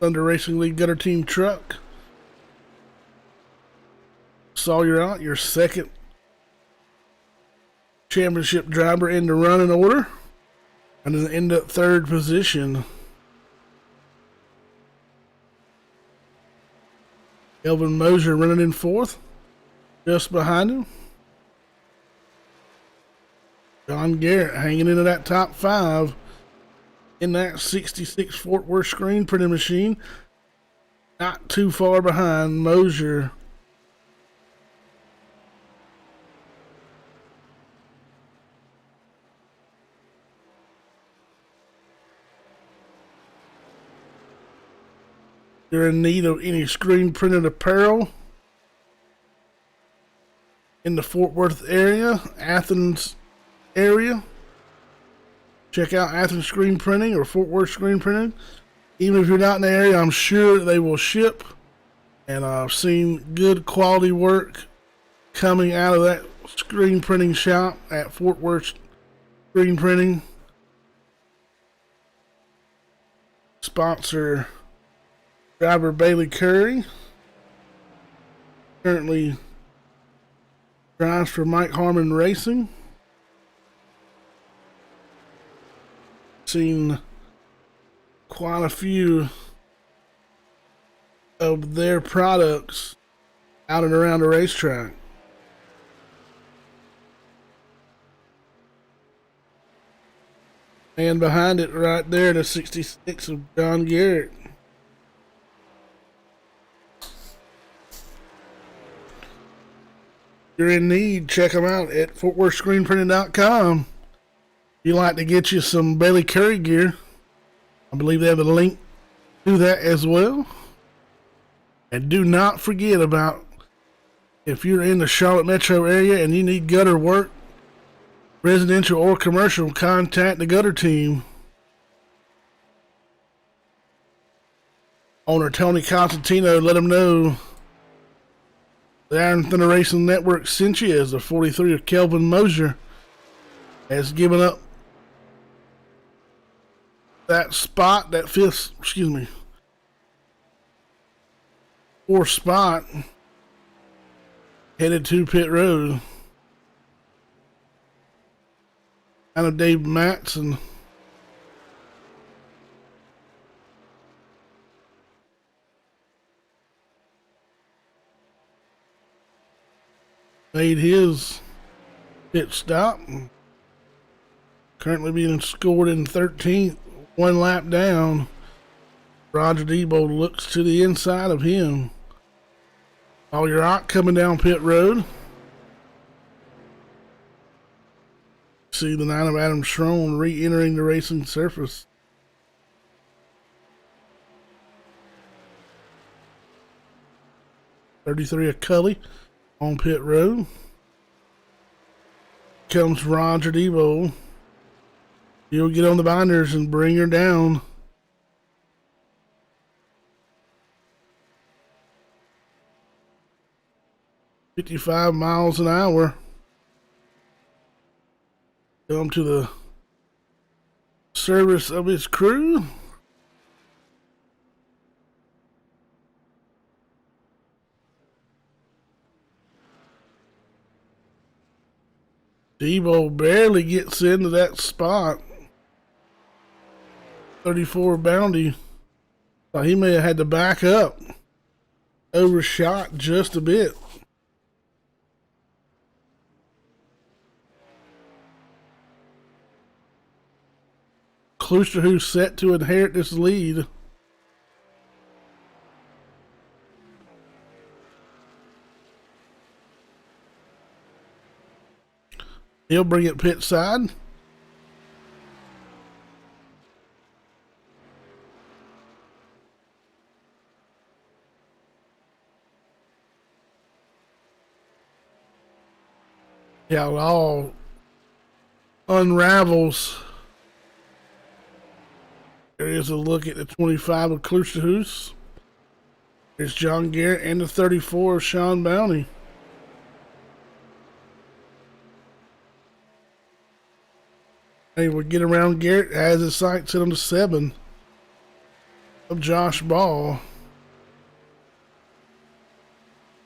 Thunder Racing League Gutter Team truck. Sawyer out, your second championship driver in the running order, and then end up third position. Elvin Mosier running in fourth, just behind him. John Garrett hanging into that top five in that 66 Fort Worth screen printing machine. Not too far behind Mosier. You're in need of any screen printed apparel in the Fort Worth area, Athens area. Check out Athens Screen Printing or Fort Worth Screen Printing. Even if you're not in the area, I'm sure they will ship. And I've seen good quality work coming out of that screen printing shop at Fort Worth Screen Printing. Sponsor driver Bailey Curry. Currently drives for Mike Harmon Racing. Seen quite a few of their products out and around the racetrack. And behind it right there, the 66 of John Garrett. If you're in need, check them out at FortWorthScreenPrinting.com. If you'd like to get you some Bailey Curry gear, I believe they have a link to that as well. And do not forget about, if you're in the Charlotte metro area and you need gutter work, residential or commercial, contact the gutter team. Owner Tony Constantino, let him know the Iron Thunder Racing Network sent you, as the 43 of Kelvin Mosier has given up that spot, that fourth spot, headed to pit road. Kind of Dave Matson. Made his pit stop. Currently being scored in 13th, one lap down. Roger Debo looks to the inside of him. Sawyer Ott coming down pit road. See the 9 of Adam Schroen re-entering the racing surface. .33 of Cully on pit road. Comes Roger Debo. He'll get on the binders and bring her down. .55 miles an hour. Come to the service of his crew. Debo barely gets into that spot. 34 Bounty. So he may have had to back up. Overshot just a bit. Klooster, who's set to inherit this lead. He'll bring it pit side. Yeah, it all unravels. There is a look at the 25 of Klusterhuis. There's John Garrett and the 34 of Sean Bounty. Hey, we get around Garrett, has his sights set on the 7 of Josh Ball.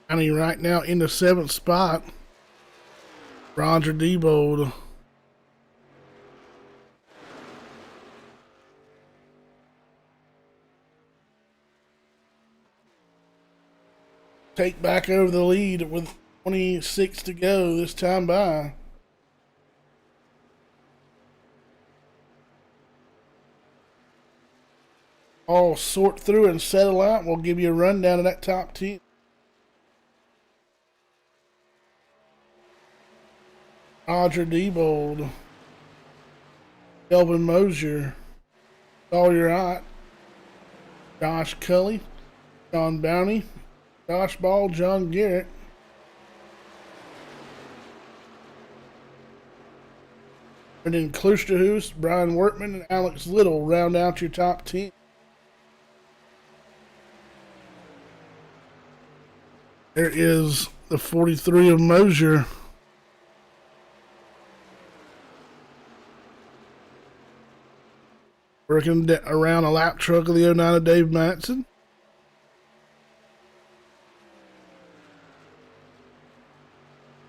Bounty right now in the 7th spot. Roger Diebold. Take back over the lead with 26 to go this time by. All sort through and settle out. We'll give you a rundown of that top 10. Roger Diebold, Kelvin Mosier, Sawyer Ott, Josh Cully, Sean Bounty, Josh Ball, John Garrett. And then Klusterhuis, Brian Workman, and Alex Little round out your top 10. There is the 43 of Mosier. Working around a lap truck of the 09 of Dave Matson.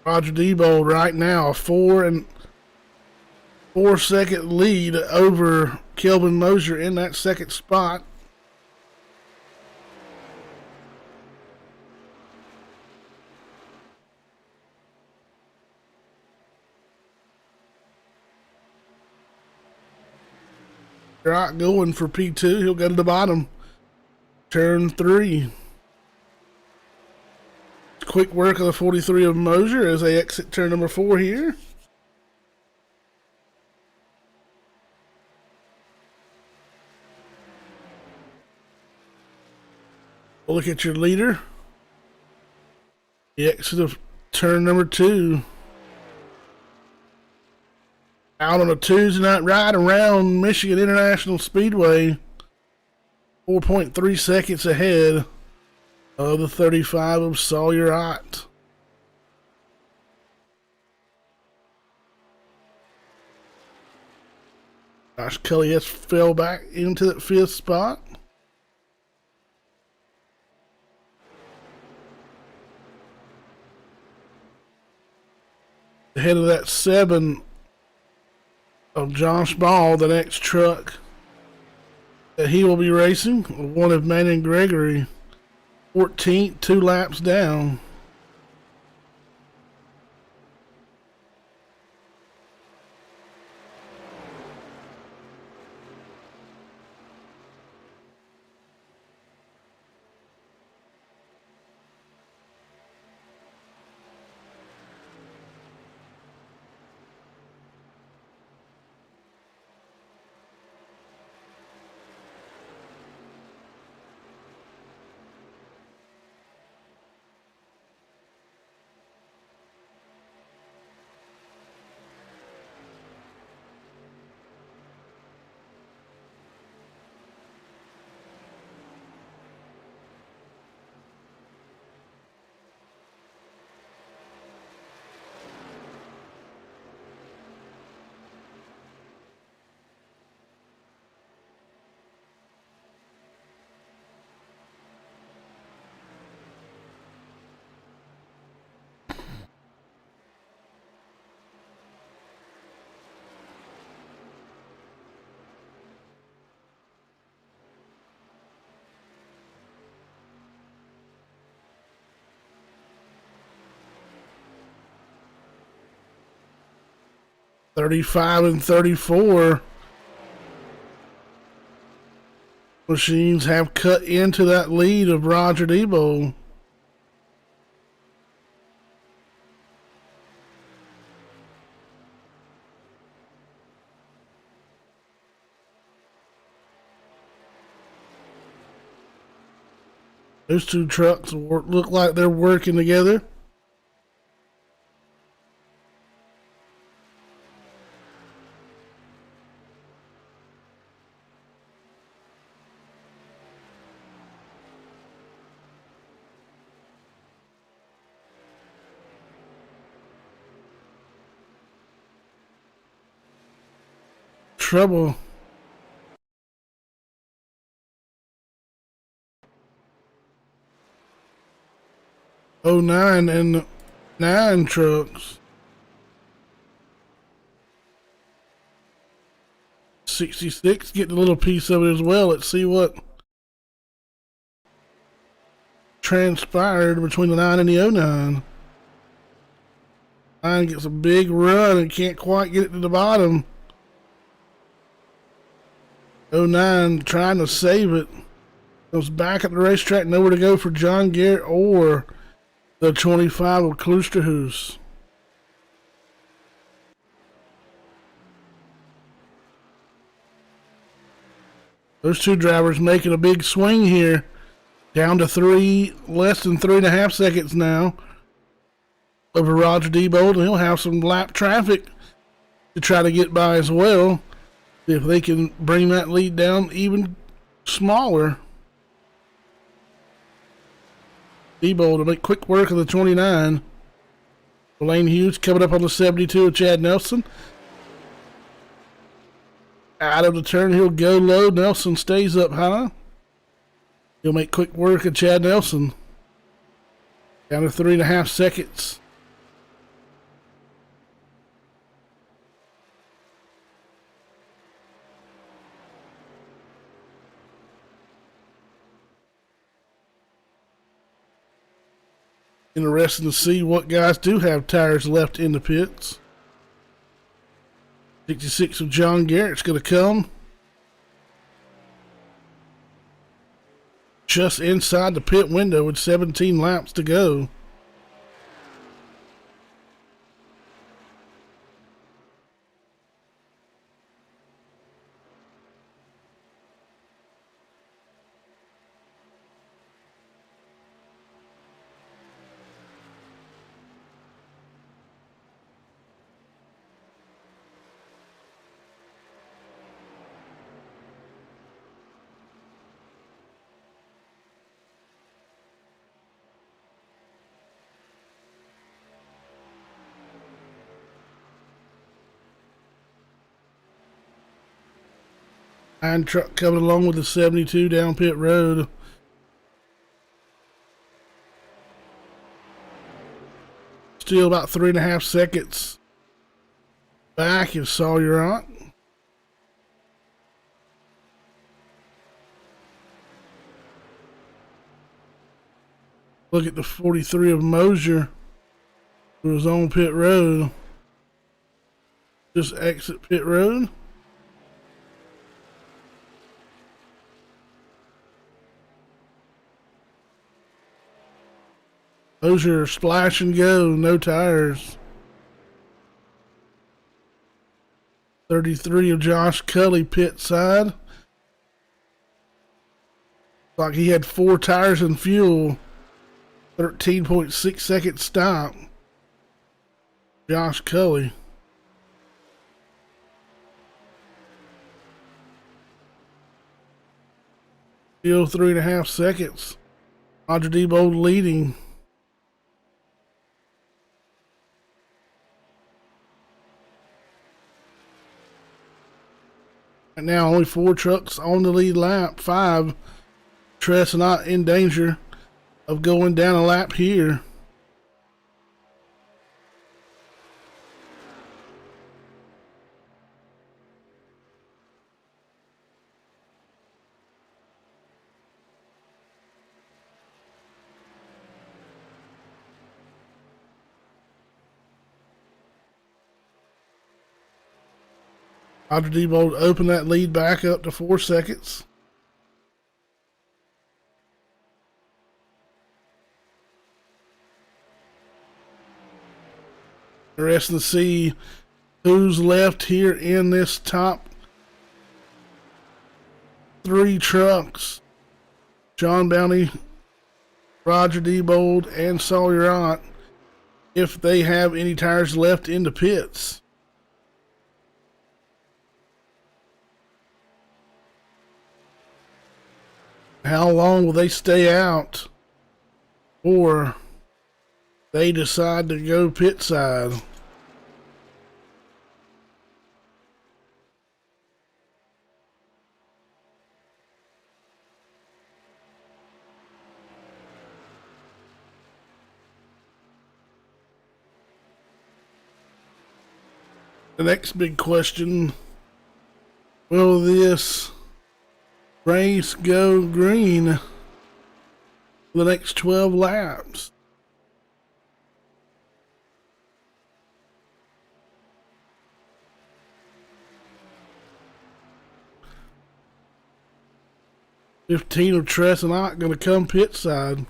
Roger Diebold right now, a 4 second lead over Kelvin Mosier in that second spot. Right, going for P2. He'll go to the bottom. Turn 3. Quick work of the 43 of Mosier as they exit turn number 4 here. We'll look at your leader. The exit of turn number 2. Out on a Tuesday night ride around Michigan International Speedway. 4.3 seconds ahead of the 35 of Sawyer Ott. Josh Kelly has fell back into that 5th spot. Ahead of that 7 of Josh Ball, the next truck that he will be racing, one of Manning Gregory, 14th, 2 laps down. $35 and $34 machines have cut into that lead of Roger Diebold. Those two trucks look like they're working together. trouble. Oh, 09 and 9 trucks. 66 getting a little piece of it as well. Let's see what transpired between the 9 and the 09. 9 gets a big run and can't quite get it to the bottom. 09 trying to save it. Goes back at the racetrack, nowhere to go for John Garrett or the 25 of Kloosterhuis. Those two drivers making a big swing here. Down to less than 3.5 seconds now over Roger Diebold, and he'll have some lap traffic to try to get by as well. If they can bring that lead down even smaller. Diebold to make quick work of the 29. Lane Hughes coming up on the 72 of Chad Nelson. Out of the turn, he'll go low. Nelson stays up high. He'll make quick work of Chad Nelson. Down to 3.5 seconds. Interesting to see what guys do have tires left in the pits. 66 of John Garrett's going to come. Just inside the pit window with 17 laps to go. Iron truck coming along with the 72 down pit road. Still about 3.5 seconds back is Sawyer. Look at the 43 of Mosier, who was on pit road. Just exit pit road. Mosier splash and go, no tires. 33 of Josh Cully pit side. Like he had 4 tires and fuel. 13.6 second stop. Josh Cully. Still 3.5 seconds. Roger Diebold leading. Right now, only 4 trucks on the lead lap. 5. Tress not in danger of going down a lap here. Roger Diebold opened that lead back up to 4 seconds. Interesting to see who's left here in this top 3 trucks. John Bounty, Roger Diebold, and Sawyer Ott, if they have any tires left in the pits. How long will they stay out, or they decide to go pit side? The next big question, will this race go green for the next 12 laps? $15 of Tressenot going to come pit side.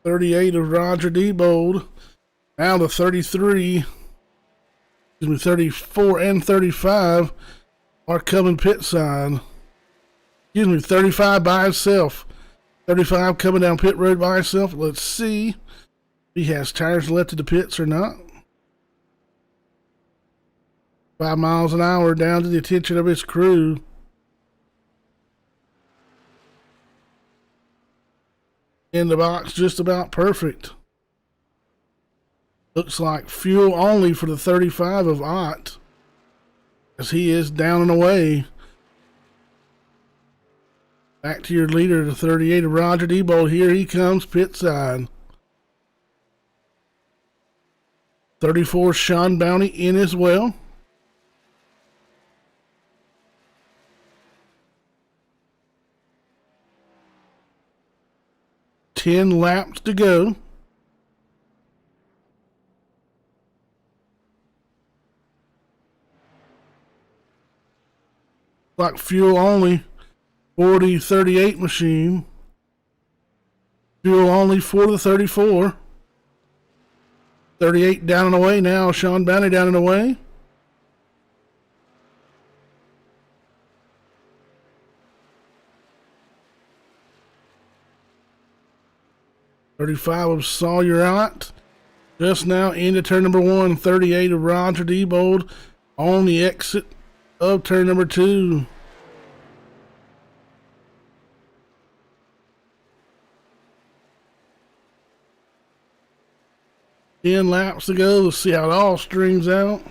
38 of Roger Diebold. Now the 33, 34 and 35 are coming pit side. 35 by itself. 35 coming down pit road by itself. Let's see if he has tires left at the pits or not. 5 miles an hour down to the attention of his crew. In the box, just about perfect. Looks like fuel only for the 35 of Ott, as he is down and away. Back to your leader, the 38 of Roger Diebold. Here he comes, pit side. 34 Sean Bounty in as well. Ten laps to go. Like fuel only for the 38 machine. Fuel only for the 34. 38 down and away now. Sean Bounty down and away. $35 of Sawyer Ott. Just now into turn number 1. 38 of Roger Diebold on the exit of turn number 2. Ten laps to go. Let's see how it all strings out.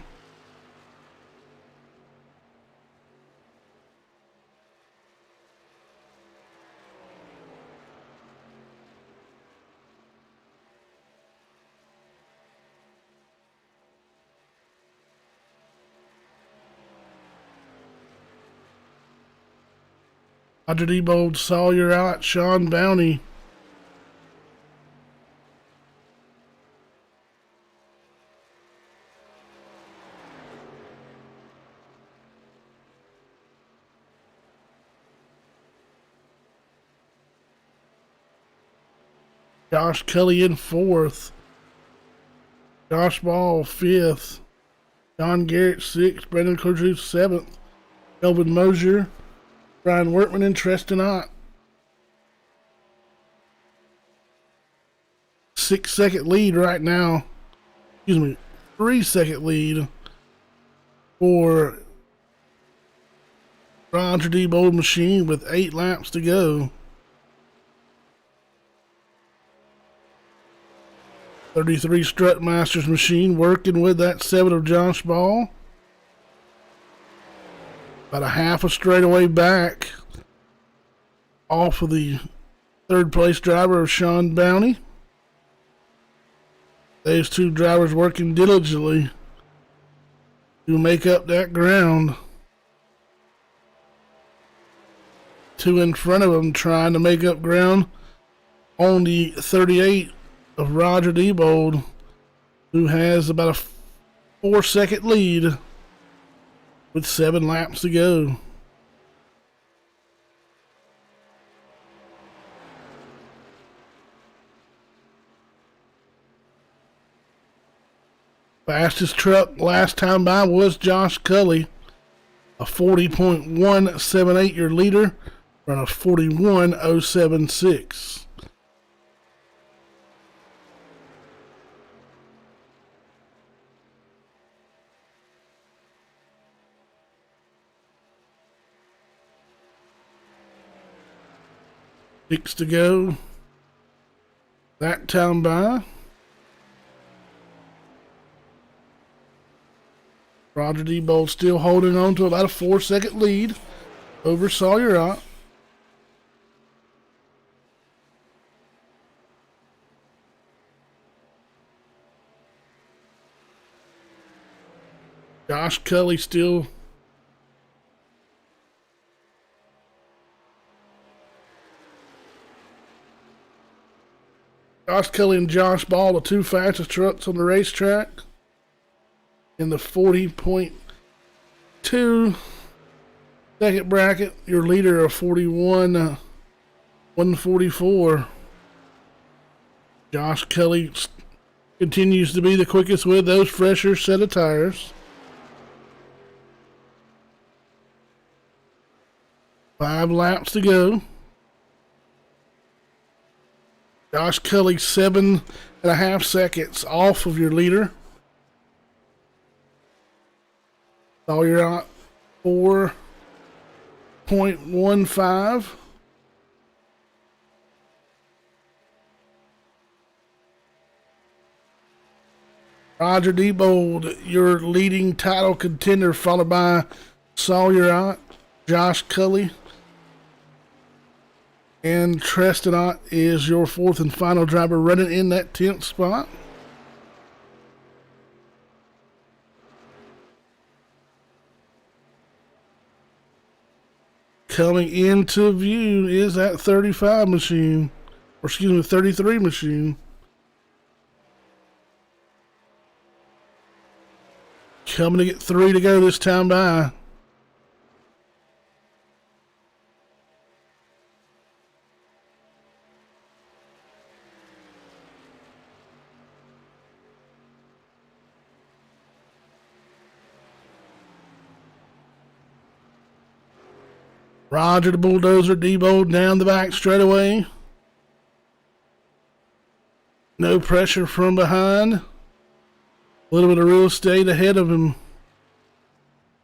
Roger Diebold, Sawyer Ott, Sean Bounty. Josh Kelly in 4th. Josh Ball 5th. John Garrett 6th. Brendan Cordrew 7th. Elvin Mosier. Brian Workman and Treston Ott. 6-second lead right now. 3-second lead for Roger Diebold machine with 8 laps to go. 33 Strutmasters machine working with that 7 of Josh Ball. About a half a straightaway back off of the 3rd place driver of Sean Bounty. Those 2 drivers working diligently to make up that ground. 2 in front of them trying to make up ground on the 38 of Roger Diebold, who has about a 4-second lead with 7 laps to go. Fastest truck last time by was Josh Cully, a 40.178 your leader, run a 41.076. Six to go. That time by. Roger Diebold still holding on to about a 4-second lead over Sawyer Ott. Josh Cully still. Josh Cully and Josh Ball, the two fastest trucks on the racetrack. In the 40.2 second bracket, your leader of 144. Josh Cully continues to be the quickest with those fresher set of tires. 5 laps to go. Josh Cully 7.5 seconds off of your leader. So you're at 4.15. Roger Diebold, your leading title contender, followed by Sawyer, Josh Cully, and Trestonot is your 4th and final driver running in that 10th spot. Coming into view is that 35 machine, or excuse me, 33 machine. Coming to get 3 to go this time by. Roger the Bulldozer Diebold down the back straightaway. No pressure from behind. A little bit of real estate ahead of him.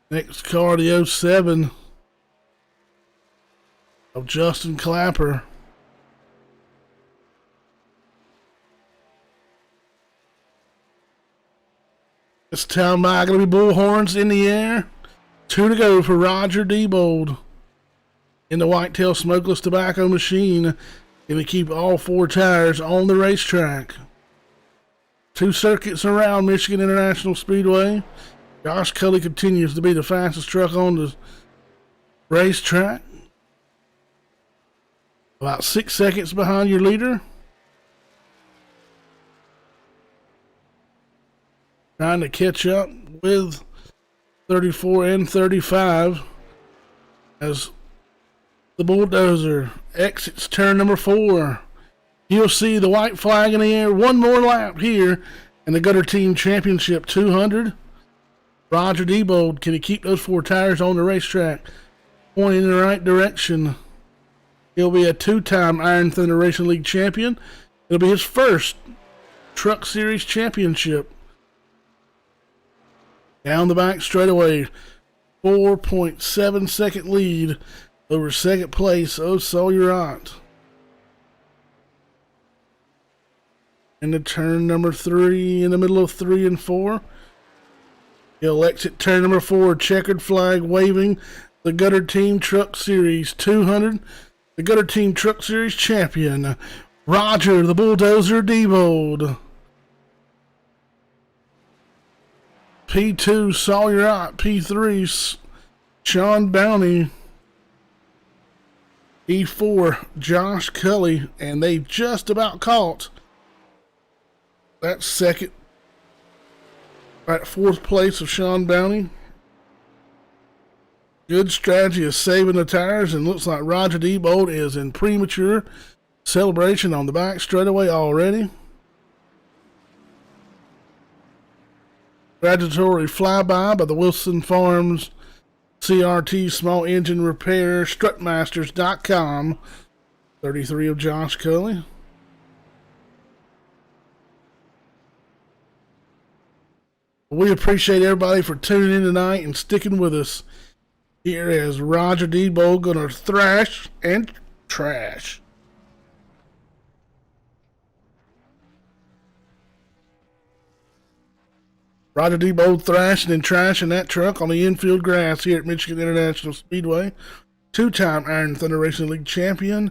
Next car, the 07 of Justin Clapper. This time by going to be bullhorns in the air. 2 to go for Roger Diebold. In the Whitetail Smokeless Tobacco machine, going to keep all 4 tires on the racetrack. 2 circuits around Michigan International Speedway. Josh Cully continues to be the fastest truck on the racetrack. About 6 seconds behind your leader. Trying to catch up with 34 and 35 as the Bulldozer exits turn number 4. You'll see the white flag in the air. 1 more lap here in the Gutter Team Championship 200. Roger Diebold, can he keep those 4 tires on the racetrack pointing in the right direction? He'll be a 2-time Iron Thunder Racing League champion. It'll be his first Truck Series championship. Down the back straightaway, 4.7 second lead over second place of Sawyer. Into turn number 3 in the middle of 3 and 4. He'll exit turn number 4, checkered flag waving. The Gutter Team Truck Series 200. The Gutter Team Truck Series champion, Roger the Bulldozer Diebold. P2, Sawyer. P3, Sean Bounty. E4, Josh Cully. And they just about caught that second, right, 4th place of Sean Bounty. Good strategy of saving the tires, and looks like Roger Diebold is in premature celebration on the back straightaway already. Congratulatory flyby by the Wilson Farms CRT Small Engine Repair Strutmasters.com. 33 of Josh Cully. We appreciate everybody for tuning in tonight and sticking with us. Here is Roger Diebold gonna thrash and trash. Roger Diebold thrashing and trashing that truck on the infield grass here at Michigan International Speedway. 2-time Iron Thunder Racing League champion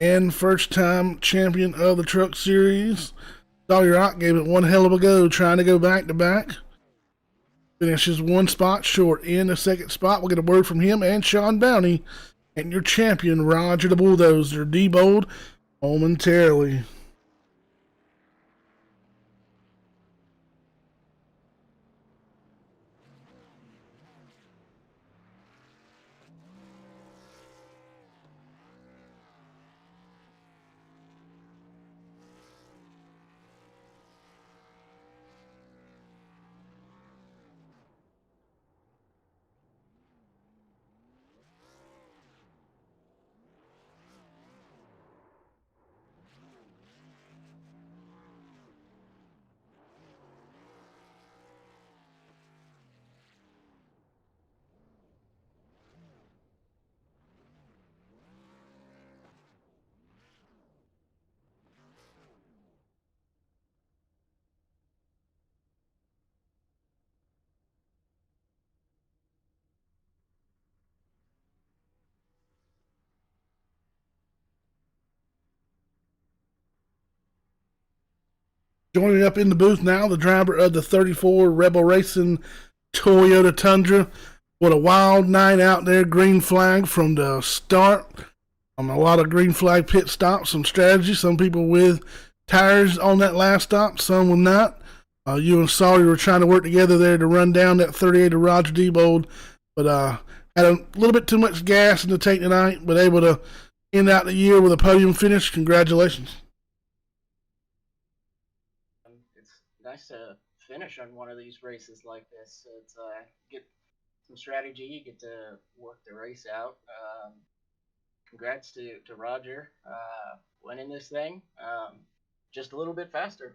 and first-time champion of the Truck Series. Sawyer gave it one hell of a go, trying to go back-to-back. finishes one spot short. In the second spot, we'll get a word from him and Sean Downey. And your champion, Roger the Bulldozer, D-Bold, momentarily. Joining up in the booth now, the driver of the 34 Rebel Racing Toyota Tundra. What a wild night out there. Green flag from the start. A lot of green flag pit stops, some strategy. Some people with tires on that last stop, some with not. You and Sawyer were trying to work together there to run down that 38 of Roger D-Bold, but had a little bit too much gas in the tank tonight, but able to end out the year with a podium finish. Congratulations. It's nice to finish on one of these races like this. It's get some strategy, you get to work the race out. Congrats to Roger winning this thing. Just a little bit faster.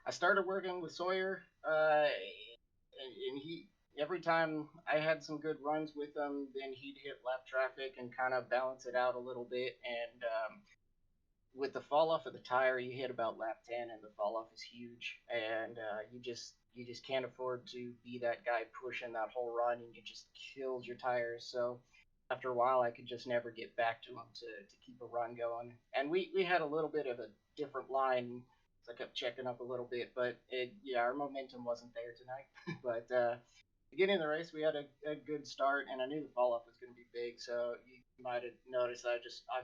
I started working with Sawyer, and he every time I had some good runs with him, then he'd hit lap traffic and kind of balance it out a little bit. And with the fall off of the tire, you hit about lap 10, and the fall off is huge, and you just can't afford to be that guy pushing that whole run, and it just kills your tires. So after a while, I could just never get back to him to keep a run going. And we had a little bit of a different line, so I kept checking up a little bit, but our momentum wasn't there tonight. But beginning of the race, we had a good start, and I knew the fall off was going to be big. So you might have noticed I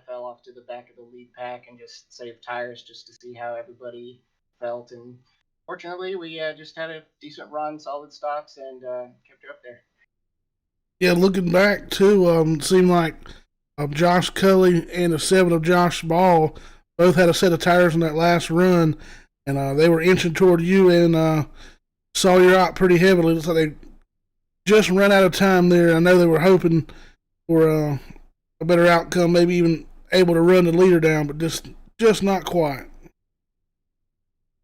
fell off to the back of the lead pack and just saved tires just to see how everybody felt. And fortunately, we just had a decent run, solid stops, and kept her up there. Yeah, looking back too, it seemed like Josh Cully and the 7 of Josh Ball both had a set of tires in that last run, and they were inching toward you and Sawyer out pretty heavily. Looks like they just run out of time there. I know they were hoping for a better outcome, maybe even able to run the leader down, but just not quite.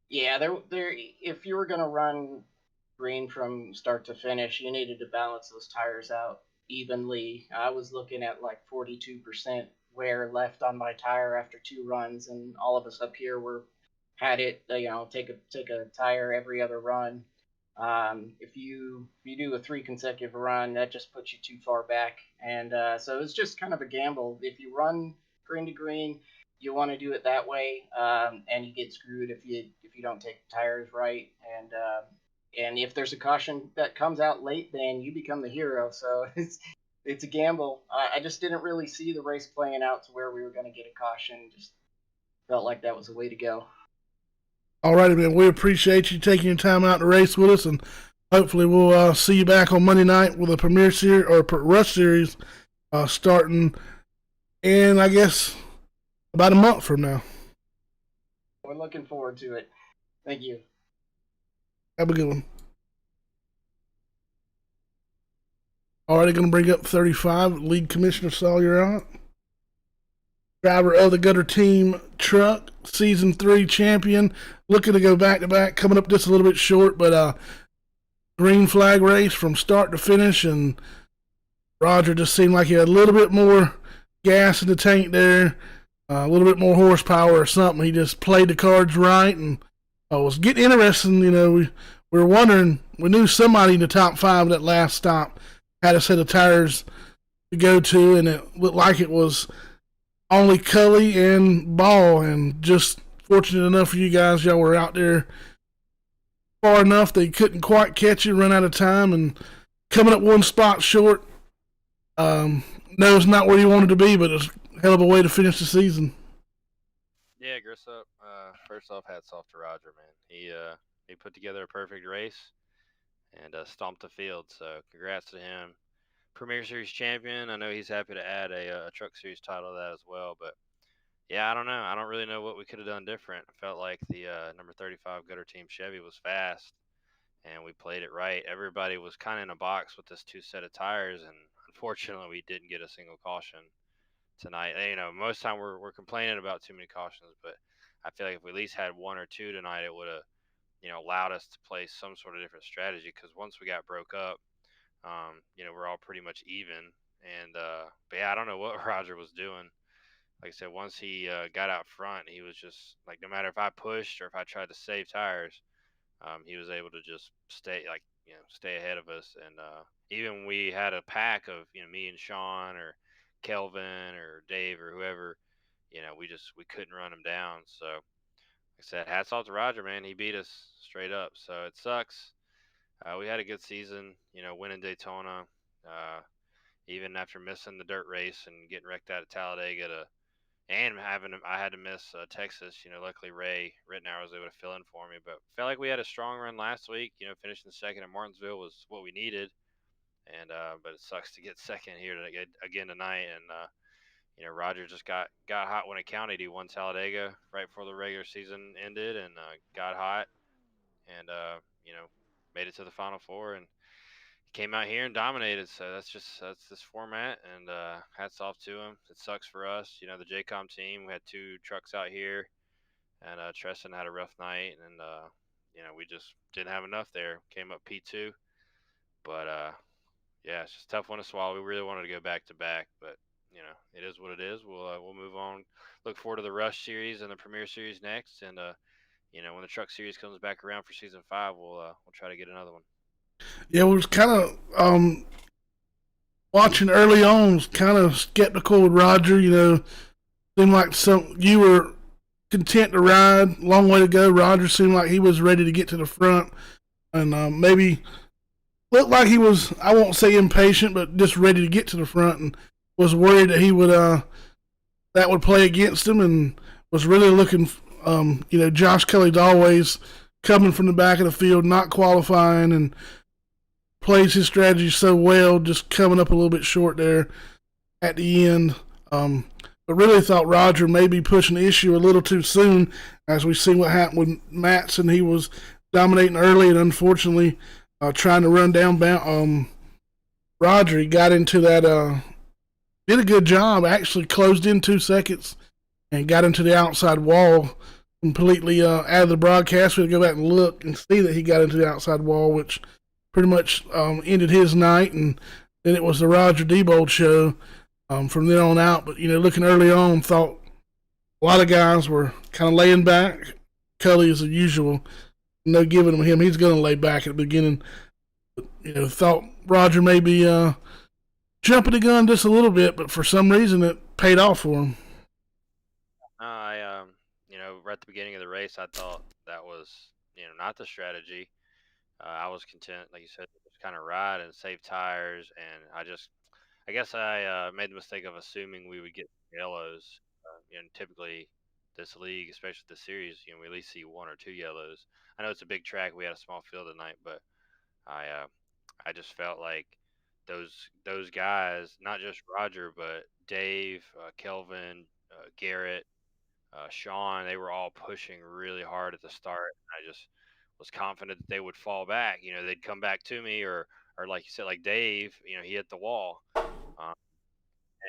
Yeah, there. If you were gonna run green from start to finish, you needed to balance those tires out evenly. I was looking at like 42% wear left on my tire after 2 runs, and all of us up here were had it. Take a tire every other run. If you do a 3 consecutive run, that just puts you too far back, and so it's just kind of a gamble. If you run green to green, you want to do it that way, and you get screwed if you don't take the tires right, and if there's a caution that comes out late, then you become the hero. So it's a gamble. I just didn't really see the race playing out to where we were going to get a caution. Just felt like that was the way to go. All righty, man. We appreciate you taking your time out to race with us, and hopefully we'll see you back on Monday night with a Premier Series or Rush Series starting in, I guess, about a month from now. We're looking forward to it. Thank you. Have a good one. All right, going to bring up 35, League Commissioner Sawyer out. Driver of the Gutter Team Truck, Season 3 champion. Looking to go back-to-back, coming up just a little bit short, but green flag race from start to finish, and Roger just seemed like he had a little bit more gas in the tank there, a little bit more horsepower or something. He just played the cards right, and it was getting interesting. We were wondering, we knew somebody in the top 5 of that last stop had a set of tires to go to, and it looked like it was only Cully and Ball, and just fortunate enough for you guys, y'all were out there far enough they couldn't quite catch you, run out of time, and coming up one spot short. No, it's not where you wanted to be, but it's a hell of a way to finish the season. Yeah, Grissom. First off, hats off to Roger, man. He put together a perfect race and stomped the field. So congrats to him. Premier Series champion. I know he's happy to add a Truck Series title to that as well. But yeah, I don't know. I don't really know what we could have done different. I felt like the number 35 Gutter Team Chevy was fast, and we played it right. Everybody was kind of in a box with this two set of tires, and unfortunately, we didn't get a single caution tonight. Most time we're complaining about too many cautions, but I feel like if we at least had one or two tonight, it would have allowed us to play some sort of different strategy. Because once we got broke up, we're all pretty much even. And but yeah, I don't know what Roger was doing. Like I said, once he got out front, he was just like, no matter if I pushed or if I tried to save tires, he was able to just stay ahead of us. And even when we had a pack of me and Sean or Kelvin or Dave or whoever, we couldn't run him down. So like I said, hats off to Roger, man. He beat us straight up. So it sucks. We had a good season, winning Daytona. Uh, Even after missing the dirt race and getting wrecked out at Talladega and I had to miss Texas. Luckily Ray Rittenhour was able to fill in for me. But felt like we had a strong run last week. Finishing second at Martinsville was what we needed. And but it sucks to get second here again tonight. And Roger just got hot when it counted. He won Talladega right before the regular season ended, and got hot, and made it to the Final Four and came out here and dominated. So that's this format, and hats off to him. It sucks for us. The JCOM team. We had two trucks out here, and Treston had a rough night, and we just didn't have enough there. Came up P2, but yeah, it's just a tough one to swallow. We really wanted to go back to back, but it is what it is. We'll move on. Look forward to the Rush Series and the Premier Series next, and when the Truck Series comes back around for season 5, we'll try to get another one. Yeah, we was kind of watching early on, was kind of skeptical with Roger. Seemed like you were content to ride. Long way to go. Roger seemed like he was ready to get to the front, and maybe looked like he was. I won't say impatient, but just ready to get to the front, and was worried that he would that would play against him, and was really looking. Josh Kelly's always coming from the back of the field, not qualifying, and plays his strategy so well, just coming up a little bit short there at the end. But really thought Roger may be pushing the issue a little too soon, as we see what happened with Matson. He was dominating early, and unfortunately, trying to run down Roger. He got into that, did a good job, actually closed in 2 seconds and got into the outside wall completely out of the broadcast. We had to go back and look and see that he got into the outside wall, which pretty much ended his night, and then it was the Roger Diebold show from then on out. But, looking early on, thought a lot of guys were kind of laying back. Cully, as usual, no giving him. He's going to lay back at the beginning. But, thought Roger may be jumping the gun just a little bit, but for some reason it paid off for him. Right at the beginning of the race, I thought that was, not the strategy. I was content, like you said, to just kind of ride and save tires, and I guess I made the mistake of assuming we would get yellows. Typically this league, especially the series, we at least see one or two yellows. I know it's a big track. We had a small field tonight, but I just felt like those guys, not just Roger, but Dave, Kelvin, Garrett, Sean, they were all pushing really hard at the start. I just was confident that they would fall back. They'd come back to me, or like you said, like Dave, he hit the wall. Um,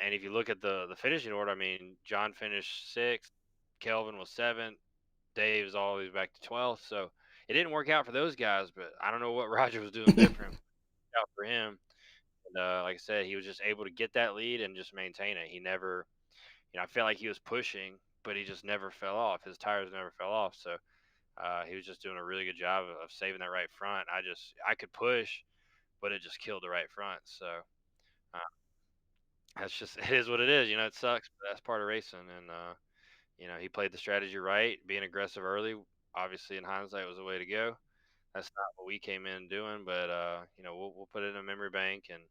and if you look at the finishing order, I mean, John finished sixth, Kelvin was seventh, Dave's all the way back to 12th. So it didn't work out for those guys, but I don't know what Roger was doing different out for him. And like I said, he was just able to get that lead and just maintain it. He never, I felt like he was pushing, but he just never fell off. His tires never fell off. So he was just doing a really good job of saving that right front. I could push, but it just killed the right front. So uh, that's just it is what it is. It sucks, but that's part of racing. And he played the strategy right, being aggressive early. Obviously, in hindsight, was the way to go. that's not what we came in doing. But we'll put it in a memory bank and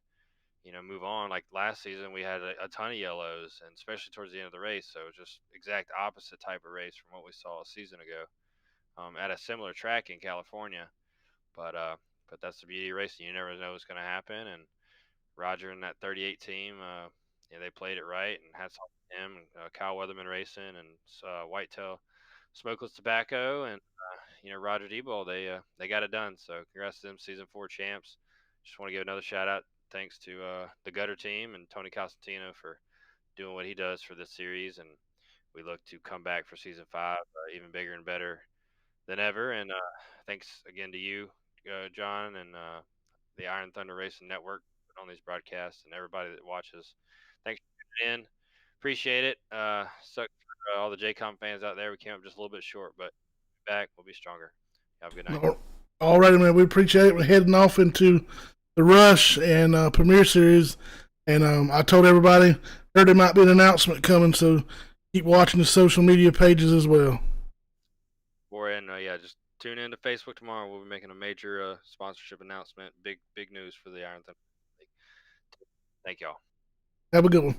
move on. Like last season, we had a ton of yellows, and especially towards the end of the race. So it was just exact opposite type of race from what we saw a season ago at a similar track in California. But that's the beauty of racing. You never know what's going to happen. And Roger and that 38 team, they played it right, and hats off to him and Kyle Weatherman Racing and Whitetail Smokeless Tobacco and Roger Debo. They got it done. So congrats to them, season 4 champs. Just want to give another shout out. Thanks to the Gutter team and Tony Costantino for doing what he does for this series, and we look to come back for season 5 even bigger and better than ever. And thanks again to you, John, and the Iron Thunder Racing Network on these broadcasts and everybody that watches. Thanks for tuning in. Appreciate it. Sucks for all the JCOM fans out there. We came up just a little bit short, but back. We'll be stronger. Have a good night. All righty, man. We appreciate it. We're heading off into the Rush and Premier Series. And I told everybody, heard there might be an announcement coming, so keep watching the social media pages as well. And just tune in to Facebook tomorrow. We'll be making a major sponsorship announcement. Big news for the Iron Thunder League. Thank y'all. Have a good one.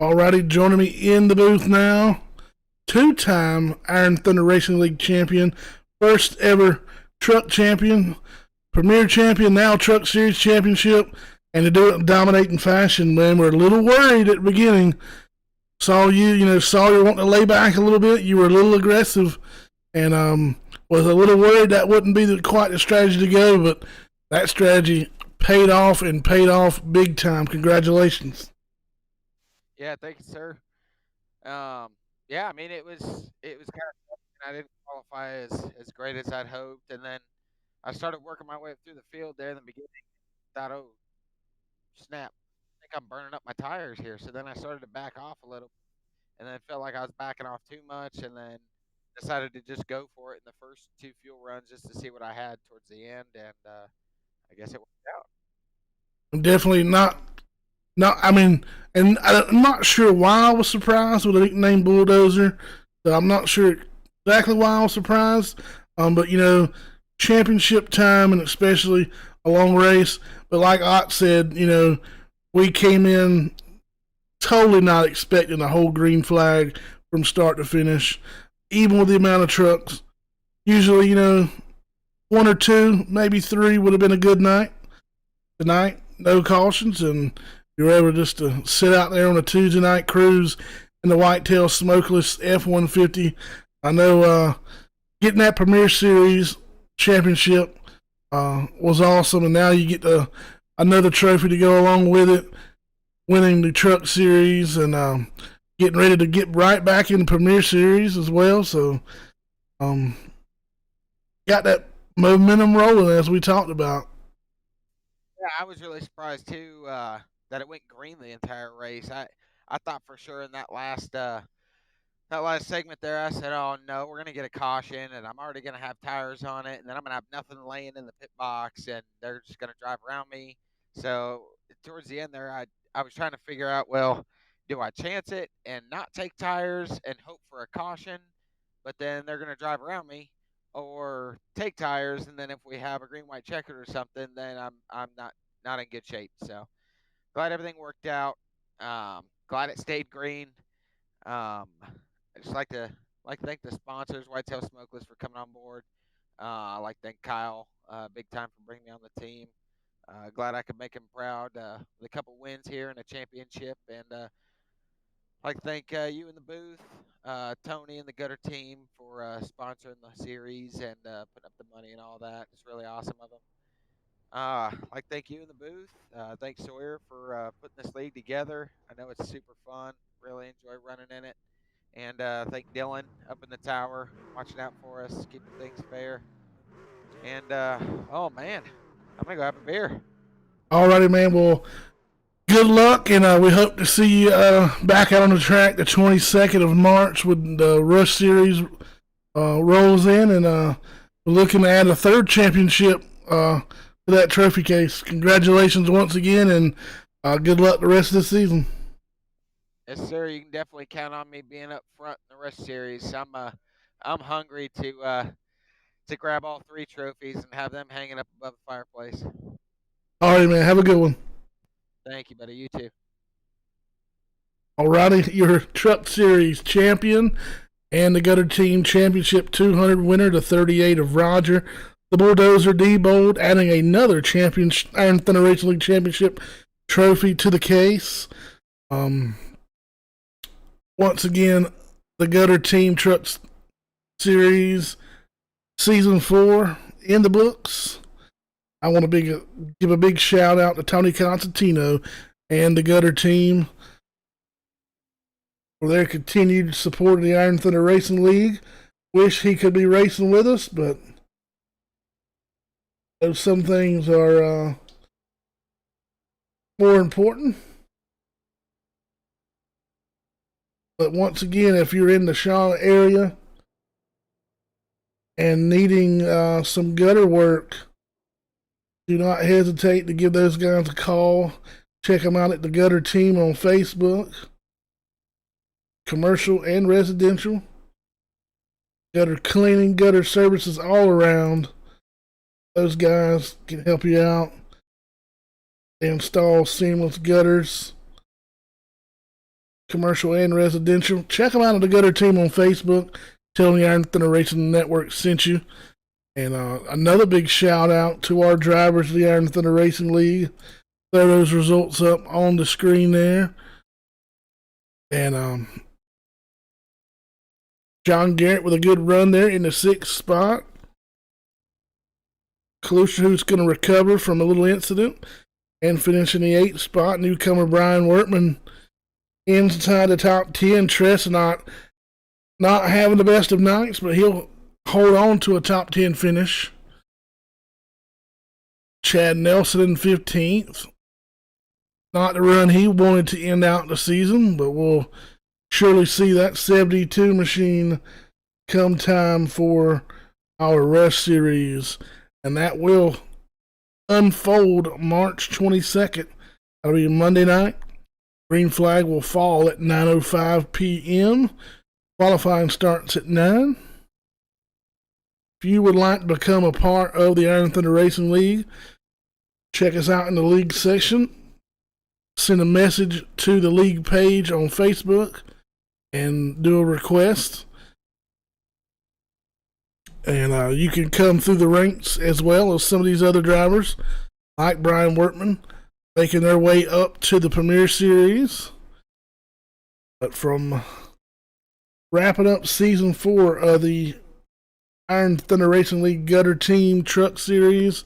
Alrighty, joining me in the booth now, 2-time Iron Thunder Racing League champion, first ever truck champion, premier champion, now Truck Series championship, and to do it in dominating fashion, man. We're a little worried at the beginning. Saw you wanting to lay back a little bit. You were a little aggressive, and was a little worried that wouldn't be quite the strategy to go, but that strategy paid off and paid off big time. Congratulations. Yeah, thank you, sir. Yeah, I mean, it was kind of tough, and I didn't qualify as great as I'd hoped, and then I started working my way up through the field there in the beginning. Thought, oh, snap, I think I'm burning up my tires here. So then I started to back off a little, and then felt like I was backing off too much, and then decided to just go for it in the first 2 fuel runs just to see what I had towards the end, and I guess it worked out. Definitely not. I mean, and I'm not sure why I was surprised with a nickname Bulldozer. So I'm not sure exactly why I was surprised. But championship time and especially a long race. But like Ott said, we came in totally not expecting a whole green flag from start to finish, even with the amount of trucks. Usually, 1 or 2, maybe 3 would have been a good night. Tonight, no cautions, and you were able just to sit out there on a Tuesday night cruise in the Whitetail Smokeless F-150. I know getting that Premier Series championship was awesome, and now you get another trophy to go along with it, winning the Truck Series and getting ready to get right back in the Premier Series as well. So got that momentum rolling as we talked about. Yeah, I was really surprised too that it went green the entire race. I thought for sure in that last segment there, I said, "Oh no, we're gonna get a caution, and I'm already gonna have tires on it, and then I'm gonna have nothing laying in the pit box, and they're just gonna drive around me." So towards the end there, I was trying to figure out, well, do I chance it and not take tires and hope for a caution, but then they're gonna drive around me, or take tires, and then if we have a green white checker or something, then I'm not in good shape. So glad everything worked out. Glad it stayed green. I just like to thank the sponsors, Whitetail Smokeless, for coming on board. I like to thank Kyle, big time, for bringing me on the team. Glad I could make him proud with a couple wins here and a championship. And I'd like to thank you in the booth, Tony and the Gutter team for sponsoring the series and putting up the money and all that. It's really awesome of them. I'd like to thank you in the booth. Thanks, Sawyer, for putting this league together. I know it's super fun. Really enjoy running in it. And thank Dylan up in the tower, watching out for us, keeping things fair. And, oh, man, I'm going to go have a beer. All righty, man. Well, good luck, and we hope to see you back out on the track the 22nd of March when the Rush Series rolls in, and we're looking to add a 3rd championship to that trophy case. Congratulations once again, and good luck the rest of the season. Yes, sir. You can definitely count on me being up front in the rest series. I'm hungry to grab all 3 trophies and have them hanging up above the fireplace. All right, man. Have a good one. Thank you, buddy. You too. Alrighty, your Truck Series champion and the Gutter Team Championship 200 winner, the 38 of Roger. The Bulldozer D-Bold adding another Iron Thunder Racing League Championship trophy to the case. Once again, the Gutter Team Trucks Series Season 4 in the books. I want to give a big shout out to Tony Constantino and the Gutter Team for their continued support of the Iron Thunder Racing League. Wish he could be racing with us, but some things are more important. But once again, if you're in the Charlotte area and needing some gutter work, do not hesitate to give those guys a call. Check them out at the Gutter Team on Facebook. Commercial and residential. Gutter cleaning, gutter services all around. Those guys can help you out. They install seamless gutters, commercial and residential. Check them out at the Gutter Team on Facebook. Tell them the Iron Thunder Racing Network sent you. And another big shout out to our drivers of the Iron Thunder Racing League. Throw those results up on the screen there. And John Garrett with a good run there in the 6th spot. Kalusha, who's going to recover from a little incident and finish in the 8th spot. Newcomer Brian Wortman inside the top 10. Tress not having the best of nights, but he'll hold on to a top 10 finish. Chad Nelson in 15th. Not the run he wanted to end out the season, but we'll surely see that 72 machine come time for our Rush Series. And that will unfold March 22nd. That'll be Monday night. Green flag will fall at 9:05 p.m. Qualifying starts at 9. If you would like to become a part of the Iron Thunder Racing League, check us out in the league section. Send a message to the league page on Facebook and do a request. And you can come through the ranks as well as some of these other drivers, like Brian Wortman, making their way up to the Premier Series. But from wrapping up Season 4 of the Iron Thunder Racing League Gutter Team Truck Series,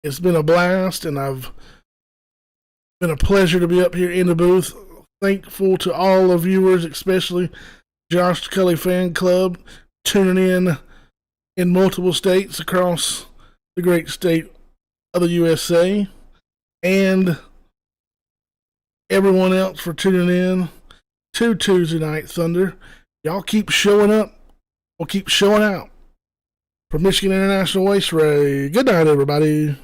it's been a blast, and I've been a pleasure to be up here in the booth. Thankful to all the viewers, especially Josh Cully Fan Club, tuning in multiple states across the great state of the USA, and everyone else for tuning in to Tuesday Night Thunder. Y'all keep showing up. We'll keep showing out. For Michigan International Raceway, good night, everybody.